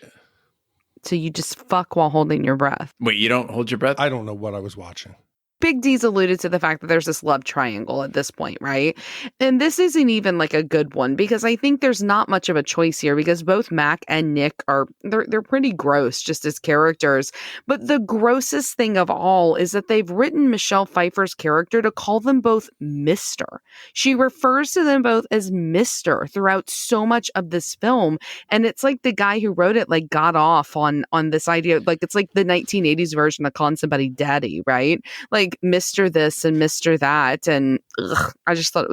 Speaker 1: So you just fuck while holding your breath.
Speaker 2: Wait, you don't hold your breath?
Speaker 3: I don't know what I was watching.
Speaker 1: Big D's alluded to the fact that there's this love triangle at this point, right? And this isn't even like a good one because I think there's not much of a choice here because both Mac and Nick they're pretty gross just as characters. But the grossest thing of all is that they've written Michelle Pfeiffer's character to call them both Mr. She refers to them both as Mr. throughout so much of this film. And it's like the guy who wrote it like got off on this idea. Like it's like the 1980s version of calling somebody daddy, right? Like Mr. this and Mr. that. And I just thought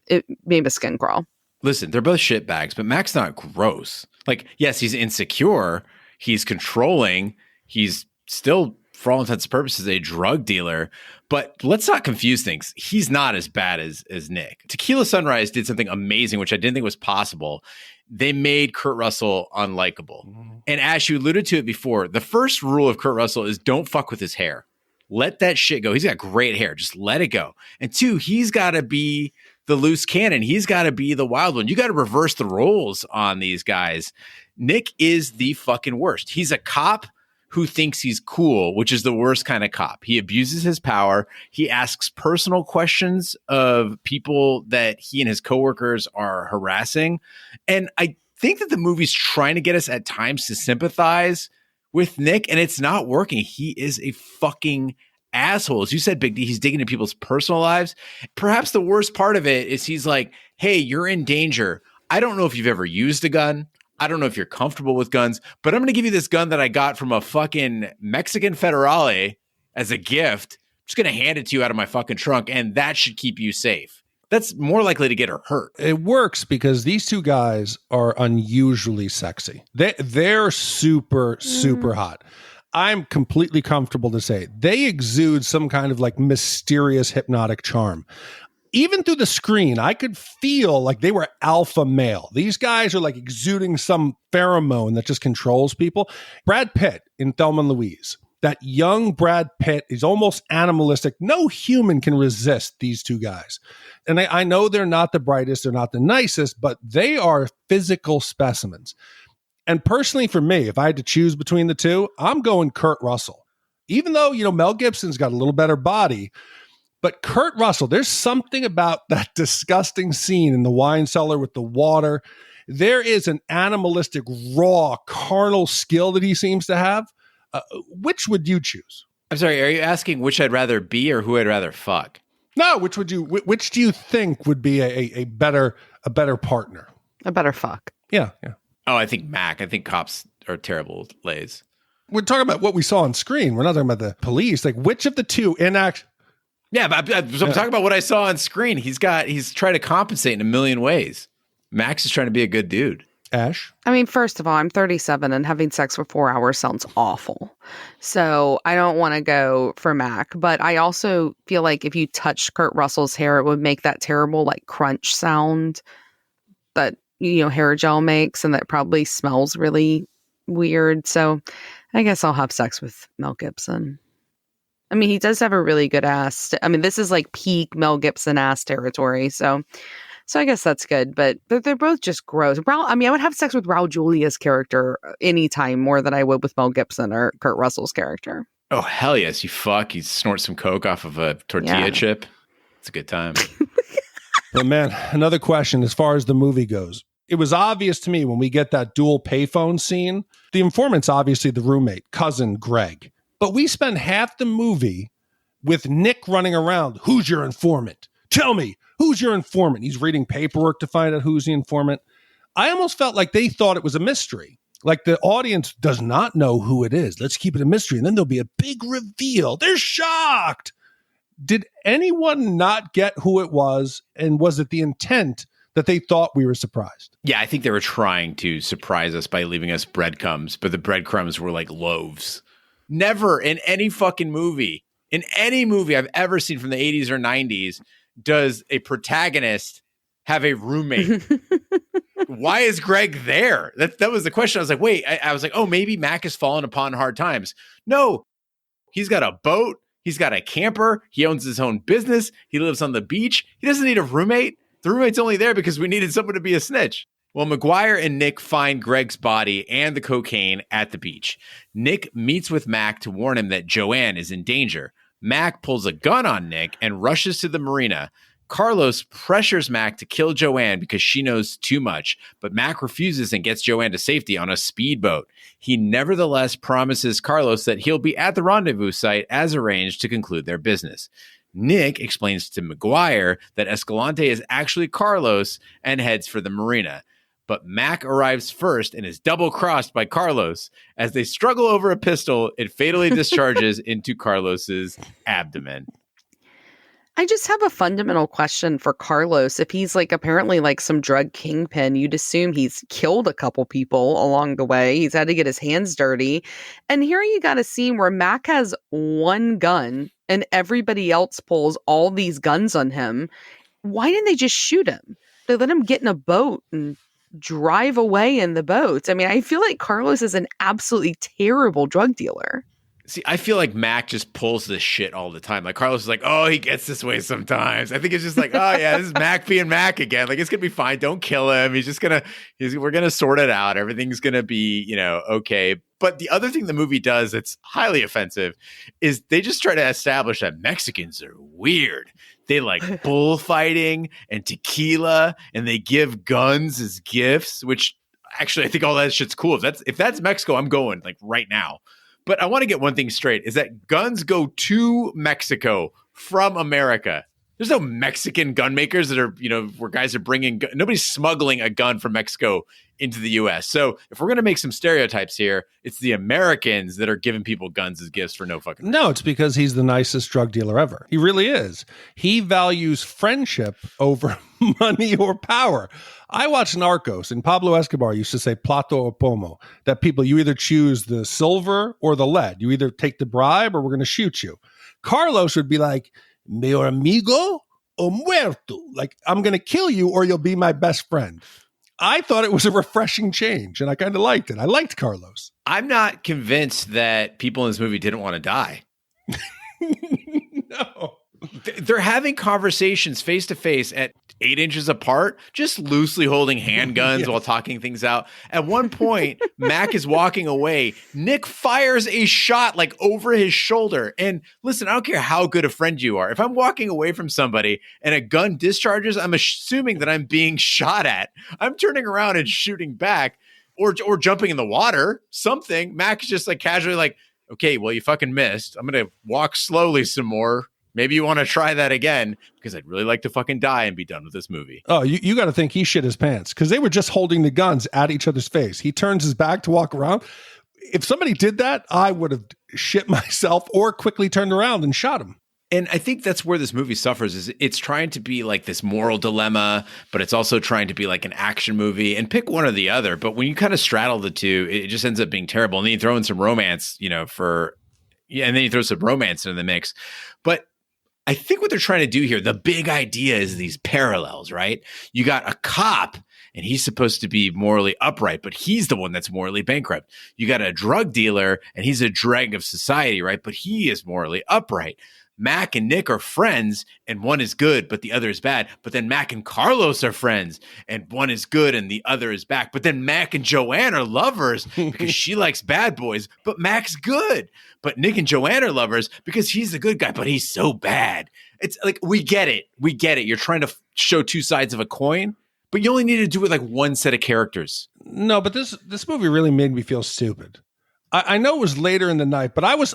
Speaker 1: it made my skin crawl.
Speaker 2: Listen, they're both shitbags, but Mac's not gross. Like, yes, he's insecure. He's controlling. He's still, for all intents and purposes, a drug dealer. But let's not confuse things. He's not as bad as Nick. Tequila Sunrise did something amazing, which I didn't think was possible. They made Kurt Russell unlikable. And as you alluded to it before, the first rule of Kurt Russell is don't fuck with his hair. Let that shit go. He's got great hair. Just let it go. And 2, he's got to be the loose cannon. He's got to be the wild one. You got to reverse the roles on these guys. Nick is the fucking worst. He's a cop who thinks he's cool, which is the worst kind of cop. He abuses his power. He asks personal questions of people that he and his coworkers are harassing. And I think that the movie's trying to get us at times to sympathize with Nick, and it's not working. He is a fucking asshole. As you said, Big D, he's digging into people's personal lives. Perhaps the worst part of it is he's like, hey, you're in danger. I don't know if you've ever used a gun. I don't know if you're comfortable with guns, but I'm going to give you this gun that I got from a fucking Mexican federale as a gift. I'm just going to hand it to you out of my fucking trunk, and that should keep you safe. That's more likely to get her hurt.
Speaker 3: It works because these 2 guys are unusually sexy. They're super, super hot. I'm completely comfortable to say they exude some kind of like mysterious hypnotic charm. Even through the screen, I could feel like they were alpha male. These guys are like exuding some pheromone that just controls people. Brad Pitt in Thelma and Louise. That young Brad Pitt is almost animalistic. No human can resist these 2 guys. And I know they're not the brightest, they're not the nicest, but they are physical specimens. And personally for me, if I had to choose between the 2, I'm going Kurt Russell. Even though, Mel Gibson's got a little better body, but Kurt Russell, there's something about that disgusting scene in the wine cellar with the water. There is an animalistic, raw, carnal skill that he seems to have. Which would you choose?
Speaker 2: I'm sorry, are you asking which I'd rather be or who I'd rather fuck?
Speaker 3: No, which do you think would be a better partner?
Speaker 1: A better fuck.
Speaker 3: Yeah.
Speaker 2: Oh, I think Mac. I think cops are terrible lays.
Speaker 3: We're talking about what we saw on screen. We're not talking about the police. Like, which of the 2 enact?
Speaker 2: Yeah, but I'm talking about what I saw on screen. He's trying to compensate in a million ways. Max is trying to be a good dude.
Speaker 3: Ash?
Speaker 1: I mean, first of all, I'm 37 and having sex for 4 hours sounds awful. So I don't want to go for Mac. But I also feel like if you touched Kurt Russell's hair, it would make that terrible like crunch sound that, hair gel makes. And that probably smells really weird. So I guess I'll have sex with Mel Gibson. I mean, he does have a really good ass. I mean, this is like peak Mel Gibson ass territory. So I guess that's good, but they're both just gross. I would have sex with Raul Julia's character anytime more than I would with Mel Gibson or Kurt Russell's character.
Speaker 2: Oh, hell yes. You fuck. You snort some coke off of a tortilla chip. It's a good time.
Speaker 3: But man, another question as far as the movie goes. It was obvious to me when we get that dual payphone scene, the informant's obviously the roommate, cousin Greg. But we spend half the movie with Nick running around. Who's your informant? Tell me. Who's your informant? He's reading paperwork to find out who's the informant. I almost felt like they thought it was a mystery. Like the audience does not know who it is. Let's keep it a mystery. And then there'll be a big reveal. They're shocked. Did anyone not get who it was? And was it the intent that they thought we were surprised?
Speaker 2: Yeah, I think they were trying to surprise us by leaving us breadcrumbs, but the breadcrumbs were like loaves. Never in any fucking movie, in any movie I've ever seen from the 80s or 90s, does a protagonist have a roommate. Why is Greg there? That was the question. I was like, wait, I was like, oh, maybe Mac has fallen upon hard times. No, he's got a boat. He's got a camper. He owns his own business. He lives on the beach. He doesn't need a roommate. The roommate's only there because we needed someone to be a snitch. Well, McGuire and Nick find Greg's body and the cocaine at the beach. Nick meets with Mac to warn him that Joanne is in danger. Mac pulls a gun on Nick and rushes to the marina. Carlos pressures Mac to kill Joanne because she knows too much, but Mac refuses and gets Joanne to safety on a speedboat. He nevertheless promises Carlos that he'll be at the rendezvous site as arranged to conclude their business. Nick explains to McGuire that Escalante is actually Carlos and heads for the marina. But Mac arrives first and is double-crossed by Carlos. As they struggle over a pistol, it fatally discharges into Carlos's abdomen.
Speaker 1: I just have a fundamental question for Carlos. If he's like apparently like some drug kingpin, you'd assume he's killed a couple people along the way. He's had to get his hands dirty. And here you got a scene where Mac has one gun and everybody else pulls all these guns on him. Why didn't they just shoot him? They let him get in a boat and drive away in the boat. I mean, I feel like Carlos is an absolutely terrible drug dealer.
Speaker 2: See, I feel like Mac just pulls this shit all the time. Like Carlos is like, oh, he gets this way sometimes. I think it's just like, oh yeah, this is Mac being Mac again. Like it's gonna be fine. Don't kill him. We're gonna sort it out. Everything's gonna be, okay. But the other thing the movie does that's highly offensive is they just try to establish that Mexicans are weird. They like bullfighting and tequila, and they give guns as gifts, which actually I think all that shit's cool. If that's Mexico, I'm going like right now. But I want to get one thing straight, is that guns go to Mexico from America. There's no Mexican gun makers that are, where guys are bringing, nobody's smuggling a gun from Mexico into the U.S. So if we're going to make some stereotypes here, it's the Americans that are giving people guns as gifts for no fucking reason.
Speaker 3: No, it's because he's the nicest drug dealer ever. He really is. He values friendship over money or power. I watch Narcos, and Pablo Escobar used to say plato o pomo, that you either choose the silver or the lead. You either take the bribe or we're going to shoot you. Carlos would be like, mejor amigo o muerto. Like, I'm going to kill you or you'll be my best friend. I thought it was a refreshing change, and I kind of liked it. I liked Carlos.
Speaker 2: I'm not convinced that people in this movie didn't want to die.
Speaker 3: No.
Speaker 2: They're having conversations face to face at 8 inches apart, just loosely holding handguns
Speaker 3: Yes.
Speaker 2: while talking things out. At one point, Mac is walking away. Nick fires a shot like over his shoulder. And listen, I don't care how good a friend you are. If I'm walking away from somebody and a gun discharges, I'm assuming that I'm being shot at. I'm turning around and shooting back or jumping in the water, something. Mac is just like casually like, okay, well, you fucking missed. I'm going to walk slowly some more. Maybe you want to try that again because I'd really like to fucking die and be done with this movie.
Speaker 3: Oh, you got to think he shit his pants because they were just holding the guns at each other's face. He turns his back to walk around. If somebody did that, I would have shit myself or quickly turned around and shot him.
Speaker 2: And I think that's where this movie suffers is it's trying to be like this moral dilemma, but it's also trying to be like an action movie and pick one or the other. But when you kind of straddle the two, it just ends up being terrible. And then you throw in some romance, and then you throw some romance into the mix. But I think what they're trying to do here, the big idea is these parallels, right? You got a cop and he's supposed to be morally upright, but he's the one that's morally bankrupt. You got a drug dealer and he's a drag of society, right? But he is morally upright. Mac and Nick are friends and one is good, but the other is bad. But then Mac and Carlos are friends and one is good and the other is bad. But then Mac and Joanne are lovers because she likes bad boys, but Mac's good. But Nick and Joanne are lovers because he's the good guy, but he's so bad. It's like, we get it. We get it. You're trying to show two sides of a coin, but you only need to do it with like one set of characters.
Speaker 3: No, but this movie really made me feel stupid. I know it was later in the night, but I was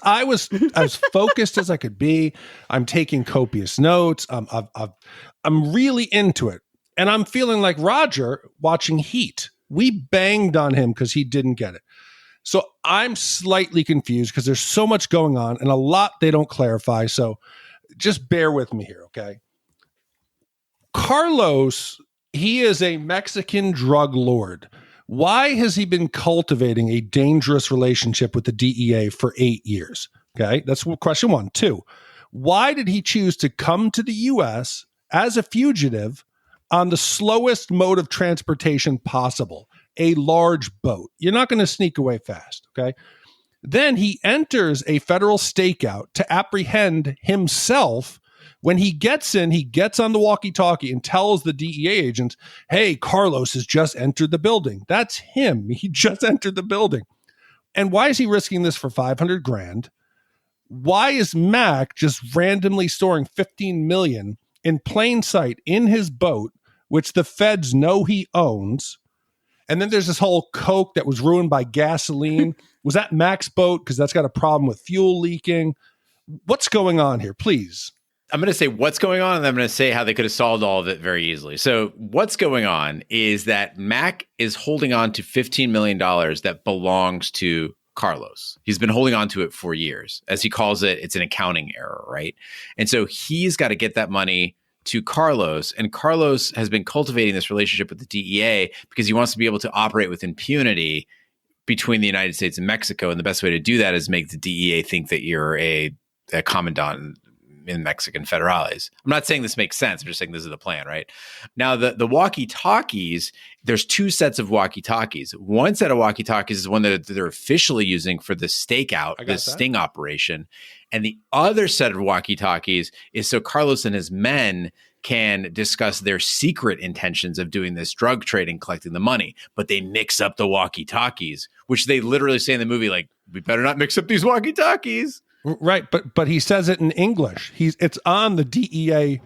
Speaker 3: as focused as I could be. I'm taking copious notes. I'm really into it. And I'm feeling like Roger watching Heat. We banged on him because he didn't get it. So I'm slightly confused because there's so much going on and a lot they don't clarify. So just bear with me here, okay? Carlos, he is a Mexican drug lord. Why has he been cultivating a dangerous relationship with the DEA for 8 years? Okay, that's question one. Two, why did he choose to come to the U.S. as a fugitive on the slowest mode of transportation possible, a large boat? You're not going to sneak away fast, okay? Then he enters a federal stakeout to apprehend himself. When he gets in, he gets on the walkie-talkie and tells the DEA agent, hey, Carlos has just entered the building. That's him. He just entered the building. And why is he risking this for $500,000? Why is Mac just randomly storing $15 million in plain sight in his boat, which the feds know he owns? And then there's this whole Coke that was ruined by gasoline. Was that Mac's boat? Because that's got a problem with fuel leaking. What's going on here? Please.
Speaker 2: I'm going to say what's going on, and I'm going to say how they could have solved all of it very easily. So what's going on is that Mac is holding on to $15 million that belongs to Carlos. He's been holding on to it for years. As he calls it, it's an accounting error, right? And so he's got to get that money to Carlos, and Carlos has been cultivating this relationship with the DEA because he wants to be able to operate with impunity between the United States and Mexico. And the best way to do that is make the DEA think that you're a commandant in Mexican federales. I'm not saying this makes sense. I'm just saying this is the plan, right? Now, the walkie-talkies, there's two sets of walkie-talkies. One set of walkie-talkies is one that they're officially using for the stakeout, the sting operation. And the other set of walkie-talkies is so Carlos and his men can discuss their secret intentions of doing this drug trade and collecting the money. But they mix up the walkie-talkies, which they literally say in the movie, like, we better not mix up these walkie-talkies.
Speaker 3: Right, but he says it in English. It's on the DEA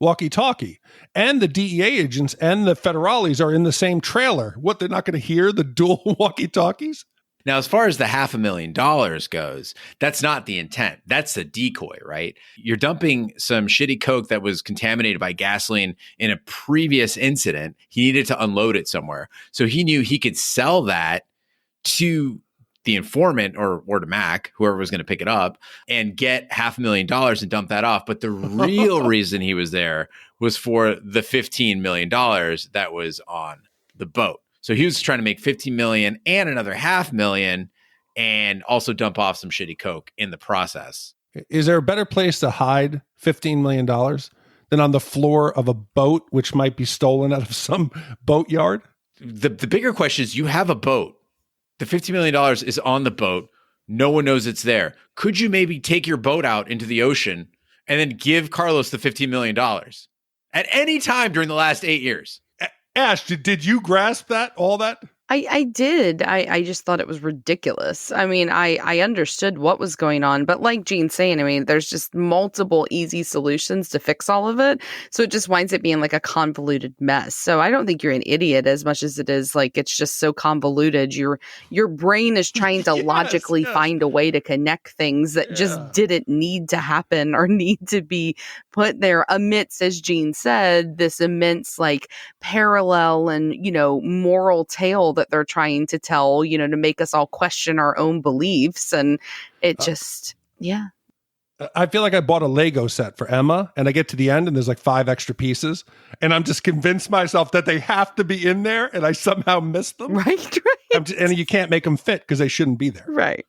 Speaker 3: walkie-talkie, and the DEA agents and the federales are in the same trailer. What, they're not going to hear the dual walkie-talkies?
Speaker 2: Now, as far as the $500,000 goes, that's not the intent. That's the decoy, right? You're dumping some shitty Coke that was contaminated by gasoline in a previous incident. He needed to unload it somewhere. So he knew he could sell that to the informant or to Mac, whoever was going to pick it up, and get $500,000 and dump that off. But the real reason he was there was for the $15 million that was on the boat. So he was trying to make $15 million and another $500,000 and also dump off some shitty Coke in the process.
Speaker 3: Is there a better place to hide $15 million than on the floor of a boat, which might be stolen out of some boatyard?
Speaker 2: The bigger question is, you have a boat. The $50 million is on the boat. No one knows it's there. Could you maybe take your boat out into the ocean and then give Carlos the $15 million at any time during the last 8 years?
Speaker 3: Ash, did you grasp that, all that?
Speaker 1: I did. I just thought it was ridiculous. I mean, I understood what was going on, but like Gene's saying, I mean, there's just multiple easy solutions to fix all of it. So it just winds up being like a convoluted mess. So I don't think you're an idiot as much as it is like it's just so convoluted. Your brain is trying to logically find a way to connect things that just didn't need to happen or need to be put there amidst, as Gene said, this immense like parallel and, moral tale that they're trying to tell, to make us all question our own beliefs. And it just,
Speaker 3: I feel like I bought a Lego set for Emma and I get to the end and there's like 5 extra pieces and I'm just convinced myself that they have to be in there and I somehow missed them.
Speaker 1: Right.
Speaker 3: And you can't make them fit because they shouldn't be there.
Speaker 1: Right.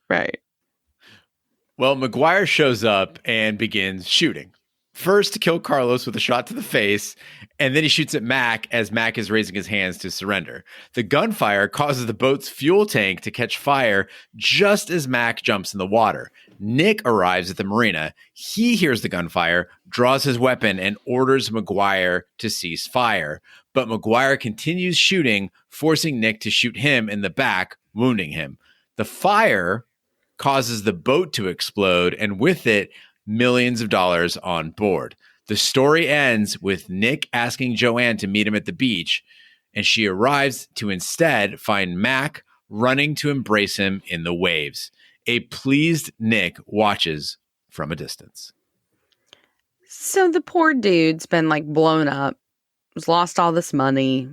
Speaker 2: Well, McGuire shows up and begins shooting. First to kill Carlos with a shot to the face, and then he shoots at Mac as Mac is raising his hands to surrender. The gunfire causes the boat's fuel tank to catch fire just as Mac jumps in the water. Nick arrives at the marina. He hears the gunfire, draws his weapon, and orders McGuire to cease fire. But McGuire continues shooting, forcing Nick to shoot him in the back, wounding him. The fire causes the boat to explode, and with it, millions of dollars on board. The story ends with Nick asking Joanne to meet him at the beach, and she arrives to instead find Mac running to embrace him in the waves. A pleased Nick watches from a distance.
Speaker 1: So the poor dude's been like blown up, has lost all this money,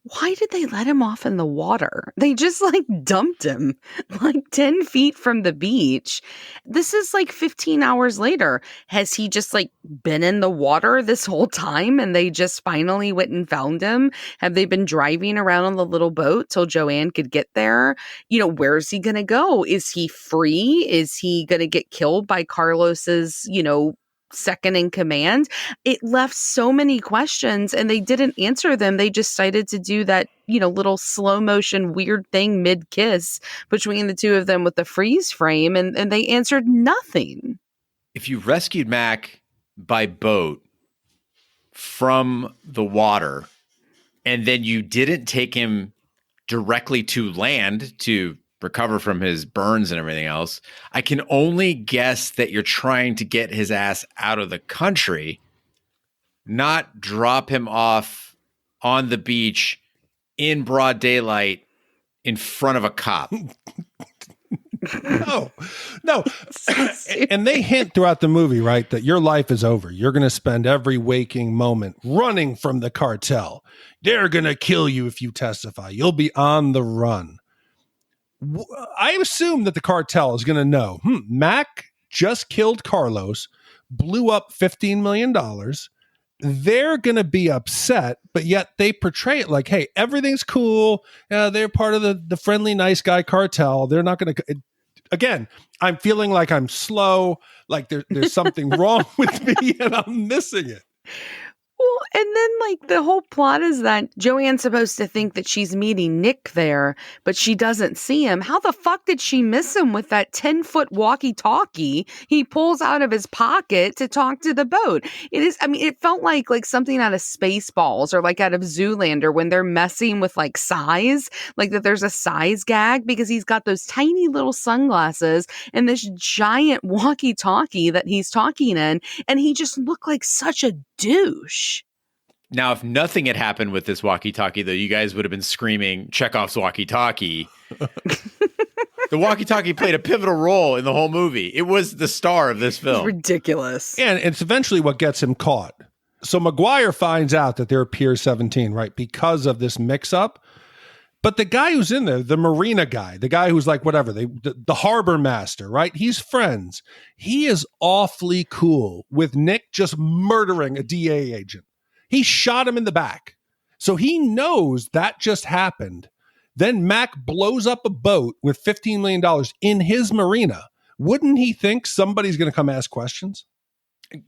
Speaker 1: why did they let him off in the water? They just like dumped him like 10 feet from the beach. This is like 15 hours later. Has he just like been in the water this whole time and they just finally went and found him? Have they been driving around on the little boat till Joanne could get there? Where's he going to go? Is he free? Is he going to get killed by Carlos's, second in command? It left so many questions and they didn't answer them. They just decided to do that, little slow motion weird thing mid kiss between the two of them with the freeze frame, and they answered nothing.
Speaker 2: If you rescued Mac by boat from the water and then you didn't take him directly to land to recover from his burns and everything else, I can only guess that you're trying to get his ass out of the country, not drop him off on the beach in broad daylight in front of a cop.
Speaker 3: No. And they hint throughout the movie, right, that your life is over. You're going to spend every waking moment running from the cartel. They're going to kill you if you testify. You'll be on the run. I assume that the cartel is going to know, Mac just killed Carlos, blew up $15 million. They're going to be upset, but yet they portray it like, hey, everything's cool. They're part of the friendly, nice guy cartel. They're not going to... Again, I'm feeling like I'm slow, like there's something wrong with me and I'm missing it.
Speaker 1: Well, and then like the whole plot is that Joanne's supposed to think that she's meeting Nick there, but she doesn't see him. How the fuck did she miss him with that 10-foot walkie-talkie he pulls out of his pocket to talk to the boat? It felt like something out of Spaceballs or like out of Zoolander when they're messing with like size, like that there's a size gag because he's got those tiny little sunglasses and this giant walkie-talkie that he's talking in, and he just looked like such a douche.
Speaker 2: Now, if nothing had happened with this walkie-talkie, though, you guys would have been screaming Chekhov's walkie-talkie. The walkie-talkie played a pivotal role in the whole movie. It was the star of this film.
Speaker 1: It's ridiculous.
Speaker 3: And it's eventually what gets him caught. So McGuire finds out that they're Pier 17, right, because of this mix-up. But the guy who's in there, the marina guy, the guy who's like whatever, the harbor master, right? He's friends. He is awfully cool with Nick just murdering a DA agent. He shot him in the back. So he knows that just happened. Then Mac blows up a boat with $15 million in his marina. Wouldn't he think somebody's going to come ask questions?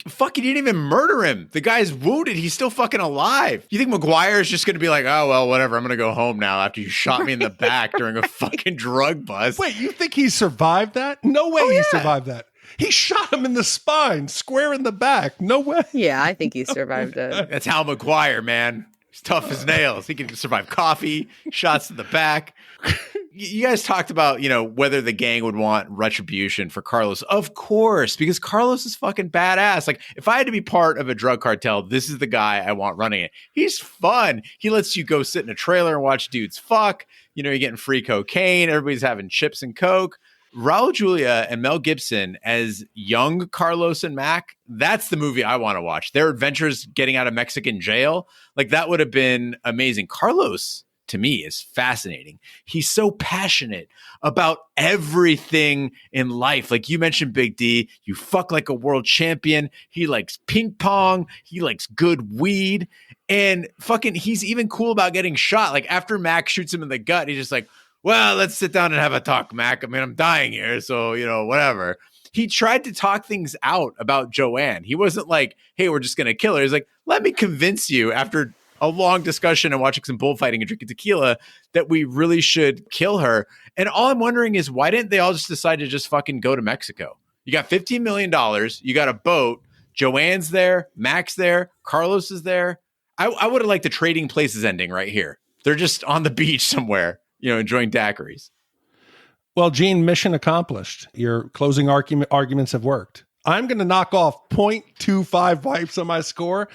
Speaker 2: Fuck, he didn't even murder him. The guy's wounded. He's still fucking alive. You think McGuire is just going to be like, oh, well, whatever. I'm going to go home now after you shot me in the back during a fucking drug bust.
Speaker 3: Wait, you think he survived that? No way he survived that. He shot him in the spine, square in the back. No way.
Speaker 1: Yeah, I think he survived it.
Speaker 2: That's Hal McGuire, man. He's tough as nails. He can survive coffee, shots to the back. You guys talked about, whether the gang would want retribution for Carlos. Of course, because Carlos is fucking badass. Like, if I had to be part of a drug cartel, this is the guy I want running it. He's fun. He lets you go sit in a trailer and watch dudes fuck. You're getting free cocaine. Everybody's having chips and Coke. Raul Julia and Mel Gibson as young Carlos and Mac, that's the movie I want to watch. Their adventures getting out of Mexican jail, like that would have been amazing. Carlos, to me, is fascinating. He's so passionate about everything in life. Like you mentioned, Big D, you fuck like a world champion. He likes ping pong. He likes good weed. And fucking, he's even cool about getting shot. Like after Mac shoots him in the gut, he's just like, well, let's sit down and have a talk, Mac. I mean, I'm dying here, so, whatever. He tried to talk things out about Joanne. He wasn't like, hey, we're just going to kill her. He's like, let me convince you after a long discussion and watching some bullfighting and drinking tequila that we really should kill her. And all I'm wondering is why didn't they all just decide to just fucking go to Mexico? You got $15 million. You got a boat. Joanne's there. Mac's there. Carlos is there. I would have liked the Trading Places ending right here. They're just on the beach somewhere, enjoying daiquiris.
Speaker 3: Well, Gene, mission accomplished. Your closing arguments have worked. I'm going to knock off 0.25 wipes on my score.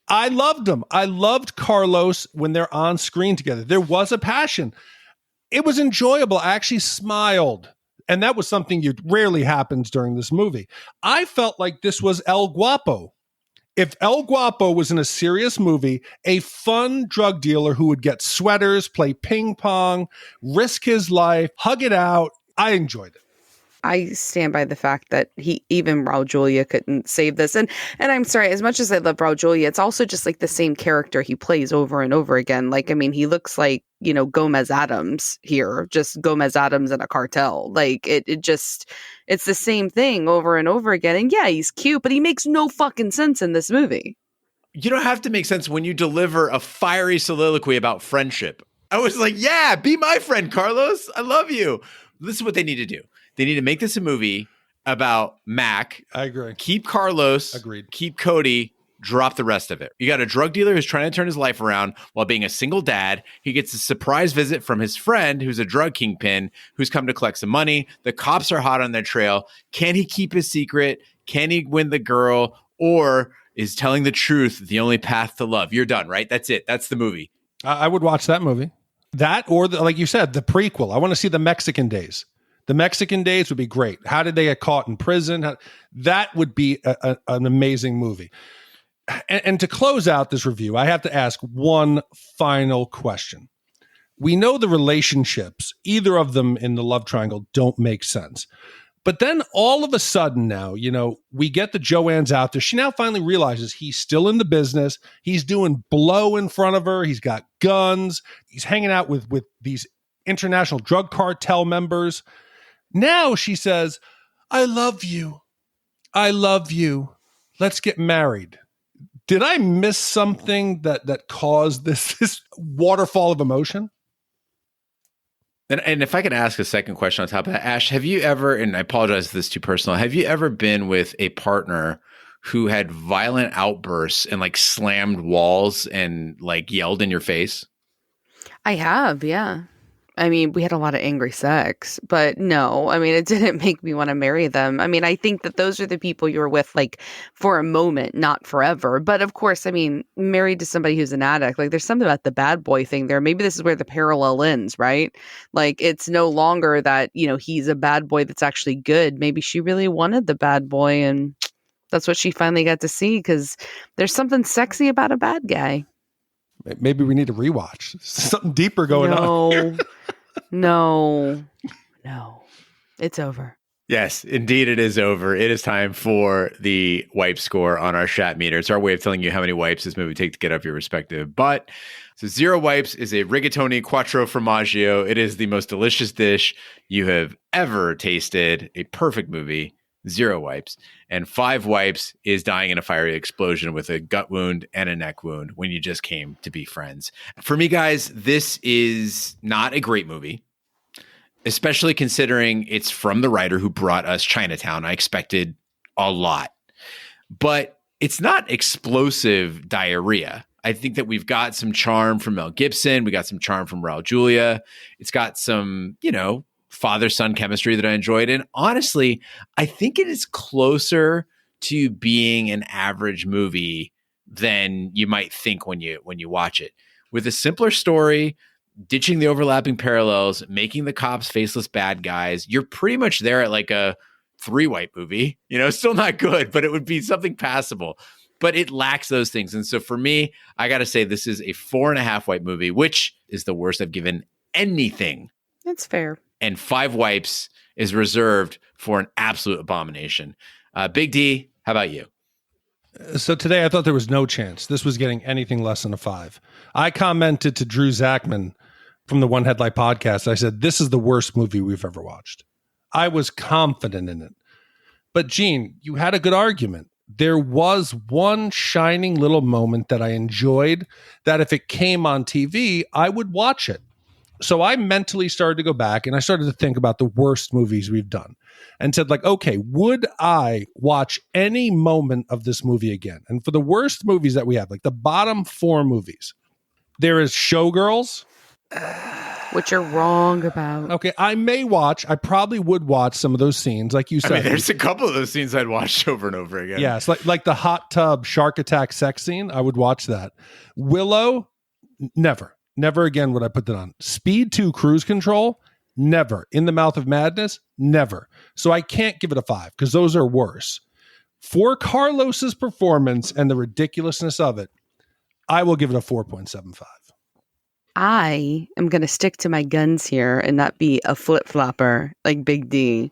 Speaker 3: I loved them. I loved Carlos when they're on screen together. There was a passion. It was enjoyable. I actually smiled. And that was something that rarely happens during this movie. I felt like this was El Guapo. If El Guapo was in a serious movie, a fun drug dealer who would get sweaters, play ping pong, risk his life, hug it out, I enjoyed it.
Speaker 1: I stand by the fact that even Raul Julia couldn't save this. And I'm sorry, as much as I love Raul Julia, it's also just like the same character he plays over and over again. Like, I mean, he looks like, Gomez Adams here, just Gomez Adams in a cartel. Like it's the same thing over and over again. And yeah, he's cute, but he makes no fucking sense in this movie.
Speaker 2: You don't have to make sense when you deliver a fiery soliloquy about friendship. I was like, yeah, be my friend, Carlos. I love you. This is what they need to do. They need to make this a movie about Mac.
Speaker 3: I agree.
Speaker 2: Keep Carlos.
Speaker 3: Agreed. Keep
Speaker 2: Cody. Drop the rest of it. You got a drug dealer who's trying to turn his life around while being a single dad. He gets a surprise visit from his friend who's a drug kingpin who's come to collect some money. The cops are hot on their trail. Can he keep his secret? Can he win the girl? Or is telling the truth the only path to love? You're done, right? That's it. That's the movie.
Speaker 3: I would watch that movie. That or, like you said, the prequel. I want to see the Mexican days. The Mexican days would be great. How did they get caught in prison? That would be an amazing movie. And to close out this review, I have to ask one final question. We know the relationships, either of them in the love triangle, don't make sense. But then all of a sudden now, we get the Joanne's out there. She now finally realizes he's still in the business. He's doing blow in front of her. He's got guns. He's hanging out with these international drug cartel members. Now she says, I love you. I love you. Let's get married. Did I miss something that caused this waterfall of emotion?
Speaker 2: And if I can ask a second question on top of that, Ash, have you ever, and I apologize if this is too personal, have you ever been with a partner who had violent outbursts and like slammed walls and like yelled in your face?
Speaker 1: I have, yeah. I mean, we had a lot of angry sex, but no, I mean, it didn't make me want to marry them. I mean, I think that those are the people you're with like for a moment, not forever. But of course, I mean, married to somebody who's an addict, like there's something about the bad boy thing there. Maybe this is where the parallel ends, right? Like it's no longer that, he's a bad boy that's actually good. Maybe she really wanted the bad boy and that's what she finally got to see because there's something sexy about a bad guy.
Speaker 3: Maybe we need to rewatch. Something deeper going on here.
Speaker 1: No. It's over.
Speaker 2: Yes, indeed it is over. It is time for the wipe score on our Shat meter. It's our way of telling you how many wipes this movie would take to get up your respective butt. So 0 wipes is a rigatoni quattro formaggio. It is the most delicious dish you have ever tasted. A perfect movie. 0 wipes. And 5 wipes is dying in a fiery explosion with a gut wound and a neck wound when you just came to be friends. For me, guys, this is not a great movie, especially considering it's from the writer who brought us Chinatown. I expected a lot, but it's not explosive diarrhea. I think that we've got some charm from Mel Gibson. We got some charm from Raul Julia. It's got some, father-son chemistry that I enjoyed. And honestly, I think it is closer to being an average movie than you might think when you watch it. With a simpler story, ditching the overlapping parallels, making the cops faceless bad guys, you're pretty much there at like a 3-wipe movie. Still not good, but it would be something passable. But it lacks those things. And so for me, I got to say this is a 4.5-wipe movie, which is the worst I've given anything.
Speaker 1: That's fair.
Speaker 2: And 5 wipes is reserved for an absolute abomination. Big D, how about you?
Speaker 3: So today I thought there was no chance this was getting anything less than a 5. I commented to Drew Zachman from the One Headlight podcast. I said, this is the worst movie we've ever watched. I was confident in it. But Gene, you had a good argument. There was one shining little moment that I enjoyed that if it came on TV, I would watch it. So I mentally started to go back and I started to think about the worst movies we've done and said like, okay, would I watch any moment of this movie again? And for the worst movies that we have, like the bottom 4 movies, there is Showgirls.
Speaker 1: Which you're wrong about.
Speaker 3: Okay, I probably would watch some of those scenes, like you said.
Speaker 2: I mean, there's a couple of those scenes I'd watch over and over again.
Speaker 3: Yes, like the hot tub shark attack sex scene, I would watch that. Willow, never again would I put that on. Speed 2 Cruise Control, never. In the Mouth of Madness, never. So I can't give it a 5 because those are worse. For Carlos's performance and the ridiculousness of it, I will give it a 4.75.
Speaker 1: I am going to stick to my guns here and not be a flip-flopper like Big D.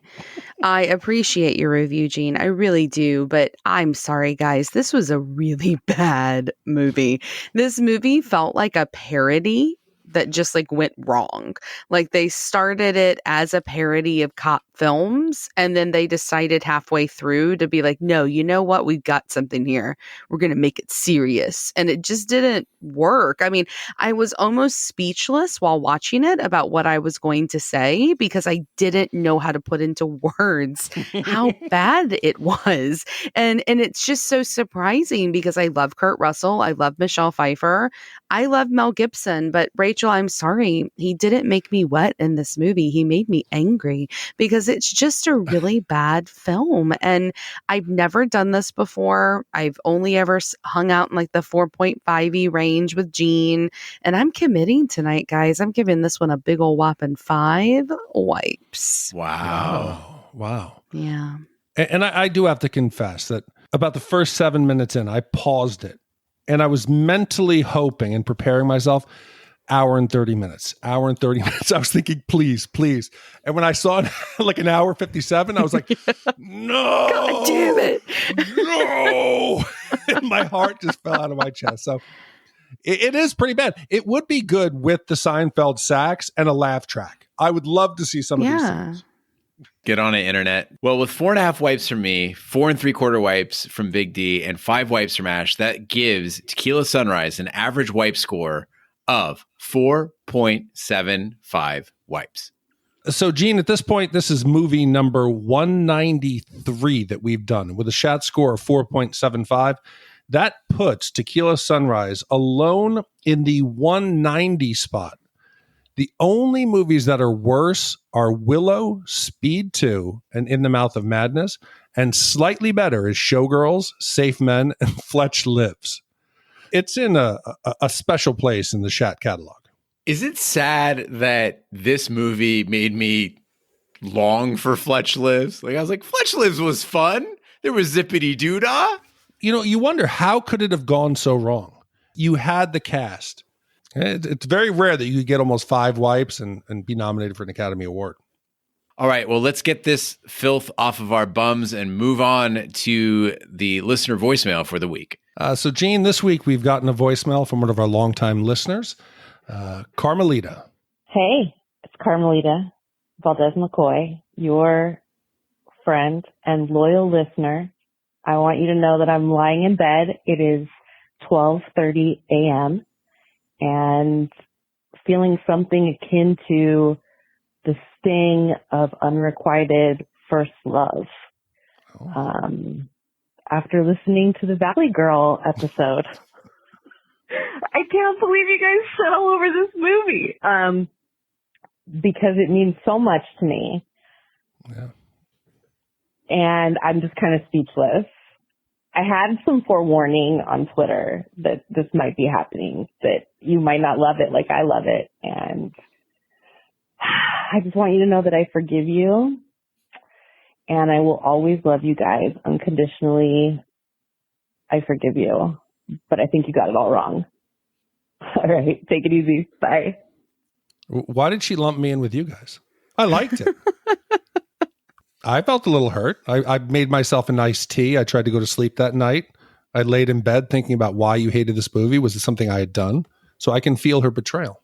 Speaker 1: I appreciate your review, Gene. I really do. But I'm sorry, guys. This was a really bad movie. This movie felt like a parody that just like went wrong. Like they started it as a parody of cop films, and then they decided halfway through to be like, no, you know what? We've got something here. We're going to make it serious. And it just didn't work. I mean, I was almost speechless while watching it about what I was going to say because I didn't know how to put into words how bad it was. And it's just so surprising because I love Kurt Russell. I love Michelle Pfeiffer. I love Mel Gibson, but Rachel, I'm sorry. He didn't make me wet in this movie. He made me angry because it's just a really bad film. And I've never done this before. I've only ever hung out in like the 4.5 range with Gene. And I'm committing tonight, guys. I'm giving this one a big old whopping 5 wipes.
Speaker 3: Wow.
Speaker 1: Yeah.
Speaker 3: And I do have to confess that about the first 7 minutes in, I paused it. And I was mentally hoping and preparing myself, hour and 30 minutes. I was thinking, please. And when I saw it like an hour 57, I was like, no.
Speaker 1: God damn it.
Speaker 3: No. And my heart just fell out of my chest. So it is pretty bad. It would be good with the Seinfeld sax and a laugh track. I would love to see some of these things.
Speaker 2: Get on it, internet. Well, with 4.5 wipes from me, 4 3/4 wipes from Big D, and 5 wipes from Ash, that gives Tequila Sunrise an average wipe score of 4.75 wipes.
Speaker 3: So, Gene, at this point, this is movie number 193 that we've done with a Shat score of 4.75. That puts Tequila Sunrise alone in the 190 spot. The only movies that are worse are Willow, Speed 2, and In the Mouth of Madness. And slightly better is Showgirls, Safe Men, and Fletch Lives. It's in a special place in the Shat catalog.
Speaker 2: Is it sad that this movie made me long for Fletch Lives? Like I was like, Fletch Lives was fun. There was zippity doo-dah.
Speaker 3: You know, you wonder how could it have gone so wrong? You had the cast. It's very rare that you could get almost 5 wipes and be nominated for an Academy Award.
Speaker 2: All right, well, let's get this filth off of our bums and move on to the listener voicemail for the week.
Speaker 3: So, Gene, this week we've gotten a voicemail from one of our longtime listeners, Carmelita.
Speaker 11: Hey, it's Carmelita Valdez McCoy, your friend and loyal listener. I want you to know that I'm lying in bed. It is 12:30 a.m. and feeling something akin to the sting of unrequited first love. After listening to the Valley Girl episode, I can't believe you guys shit all over this movie. Because it means so much to me.
Speaker 3: Yeah.
Speaker 11: And I'm just kind of speechless. I had some forewarning on Twitter that this might be happening, that you might not love it like I love it. And I just want you to know that I forgive you. And I will always love you guys unconditionally. I forgive you. But I think you got it all wrong. All right. Take it easy. Bye.
Speaker 3: Why did she lump me in with you guys? I liked it. I felt a little hurt. I made myself a nice tea. I tried to go to sleep that night. I laid in bed thinking about why you hated this movie. Was it something I had done? So I can feel her betrayal.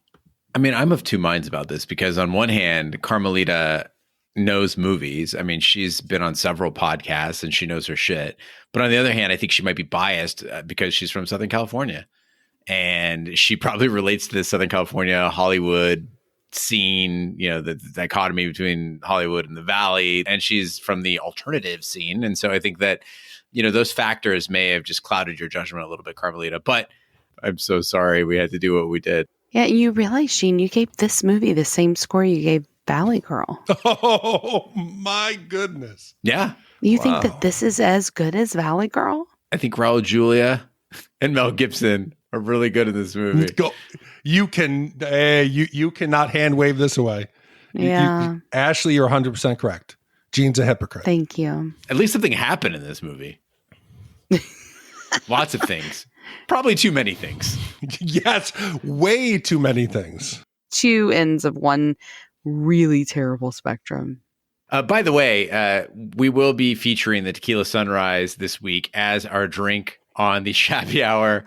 Speaker 2: I mean, I'm of two minds about this because on one hand, Carmelita knows movies. I mean, she's been on several podcasts and she knows her shit. But on the other hand, I think she might be biased because she's from Southern California. And she probably relates to the Southern California, Hollywood scene, you know, the dichotomy between Hollywood and the Valley. And she's from the alternative scene. And so I think that, you know, those factors may have just clouded your judgment a little bit, Carmelita. But I'm so sorry we had to do what we did.
Speaker 1: Yeah, you realize, Sheen, you gave this movie the same score you gave Valley Girl.
Speaker 3: Oh, my goodness.
Speaker 2: Yeah.
Speaker 1: You think that this is as good as Valley Girl?
Speaker 2: I think Raul Julia and Mel Gibson are really good in this movie.
Speaker 3: You cannot hand wave this away.
Speaker 1: Yeah.
Speaker 3: Ashley, you're 100% correct. Gene's a hypocrite.
Speaker 1: Thank you.
Speaker 2: At least something happened in this movie. Lots of things. Probably too many things.
Speaker 3: Yes, way too many things.
Speaker 1: Two ends of one really terrible spectrum.
Speaker 2: By the way, we will be featuring the Tequila Sunrise this week as our drink on the Shappy Hour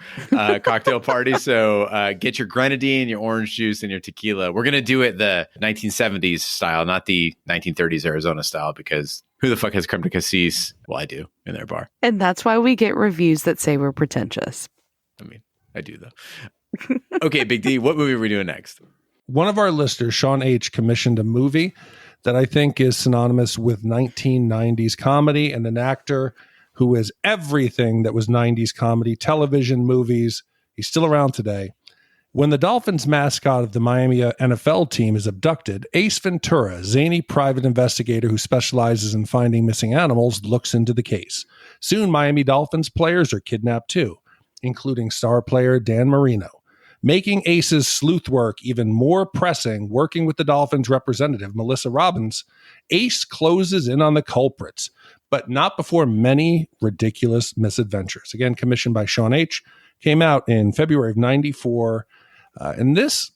Speaker 2: cocktail party. So get your grenadine, your orange juice, and your tequila. We're going to do it the 1970s style, not the 1930s Arizona style, because who the fuck has come to Cassis? Well, I do, in their bar.
Speaker 1: And that's why we get reviews that say we're pretentious.
Speaker 2: I mean, I do, though. Okay, Big D, what movie are we doing next?
Speaker 3: One of our listeners, Sean H., commissioned a movie that I think is synonymous with 1990s comedy, and an actor who is everything that was 90s comedy, television, movies. He's still around today. When the Dolphins mascot of the Miami NFL team is abducted, Ace Ventura, zany private investigator who specializes in finding missing animals, looks into the case. Soon, Miami Dolphins players are kidnapped too, including star player Dan Marino. Making Ace's sleuth work even more pressing, working with the Dolphins representative, Melissa Robbins, Ace closes in on the culprits, but not before many ridiculous misadventures. Again, commissioned by Sean H., came out in February of 94, and this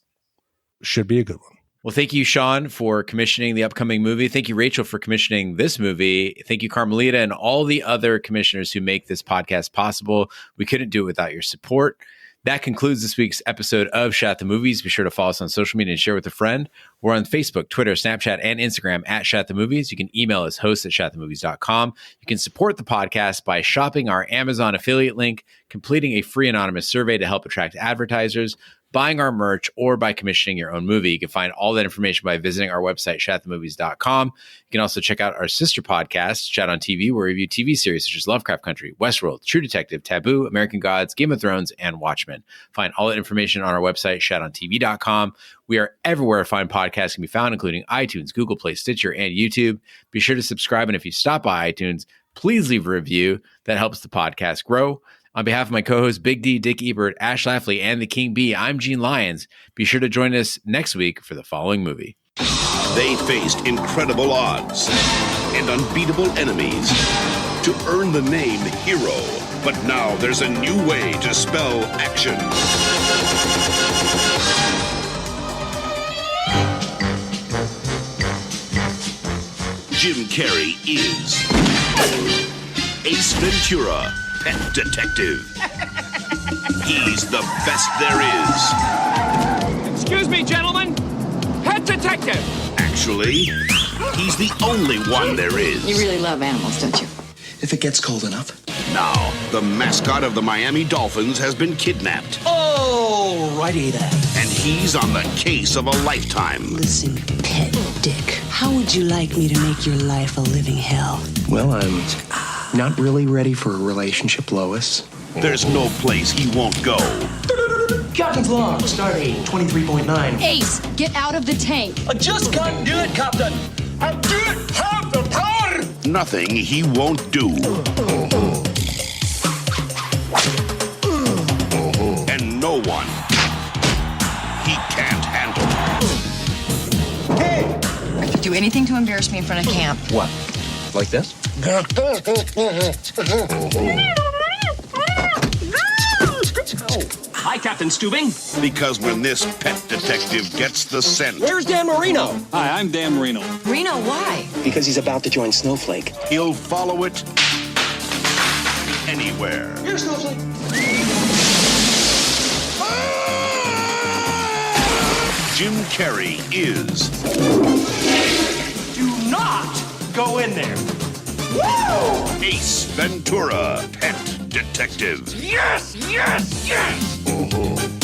Speaker 3: should be a good one.
Speaker 2: Well, thank you, Sean, for commissioning the upcoming movie. Thank you, Rachel, for commissioning this movie. Thank you, Carmelita, and all the other commissioners who make this podcast possible. We couldn't do it without your support. That concludes this week's episode of Shat The Movies. Be sure to follow us on social media and share with a friend. We're on Facebook, Twitter, Snapchat, and Instagram at Shat The Movies. You can email us, hosts@shatthemovies.com. You can support the podcast by shopping our Amazon affiliate link, completing a free anonymous survey to help attract advertisers, buying our merch, or by commissioning your own movie. You can find all that information by visiting our website, shatthemovies.com. You can also check out our sister podcast, Chat on TV, where we review TV series such as Lovecraft Country, Westworld, True Detective, Taboo, American Gods, Game of Thrones, and Watchmen. Find all that information on our website, shatontv.com. We are everywhere fine podcasts can be found, including iTunes, Google Play, Stitcher, and YouTube. Be sure to subscribe, and if you stop by iTunes, please leave a review. That helps the podcast grow. On behalf of my co-hosts, Big D, Dick Ebert, Ash Lafley, and the King Bee, I'm Gene Lyons. Be sure to join us next week for the following movie.
Speaker 10: They faced incredible odds and unbeatable enemies to earn the name hero. But now there's a new way to spell action. Jim Carrey is Ace Ventura, Pet Detective. He's the best there is.
Speaker 12: Excuse me, gentlemen. Pet Detective.
Speaker 10: Actually, he's the only one there is.
Speaker 13: You really love animals, don't you?
Speaker 6: If it gets cold enough.
Speaker 10: Now, the mascot of the Miami Dolphins has been kidnapped.
Speaker 6: Oh, righty then.
Speaker 10: And he's on the case of a lifetime.
Speaker 14: Listen, Pet Dick, how would you like me to make your life a living hell?
Speaker 6: Well, I'm not really ready for a relationship, Lois.
Speaker 10: There's no place he won't go.
Speaker 6: Captain's log, stardate 23.9.
Speaker 13: Ace, get out of the tank.
Speaker 6: I just can't do it, Captain. I don't have the power.
Speaker 10: Nothing he won't do. And no one he can't handle.
Speaker 13: Hey! I could do anything to embarrass me in front of camp.
Speaker 6: What? Like this?
Speaker 12: Hi, Captain Stubing.
Speaker 10: Because when this pet detective gets the scent...
Speaker 6: Where's Dan Marino?
Speaker 12: Hi, I'm Dan Marino.
Speaker 13: Reno, why?
Speaker 6: Because he's about to join Snowflake.
Speaker 10: He'll follow it anywhere.
Speaker 6: Here's Snowflake.
Speaker 10: Jim Carrey is...
Speaker 12: Do not go in there.
Speaker 10: Woo! Ace Ventura, Pet Detective.
Speaker 12: Yes, yes, yes!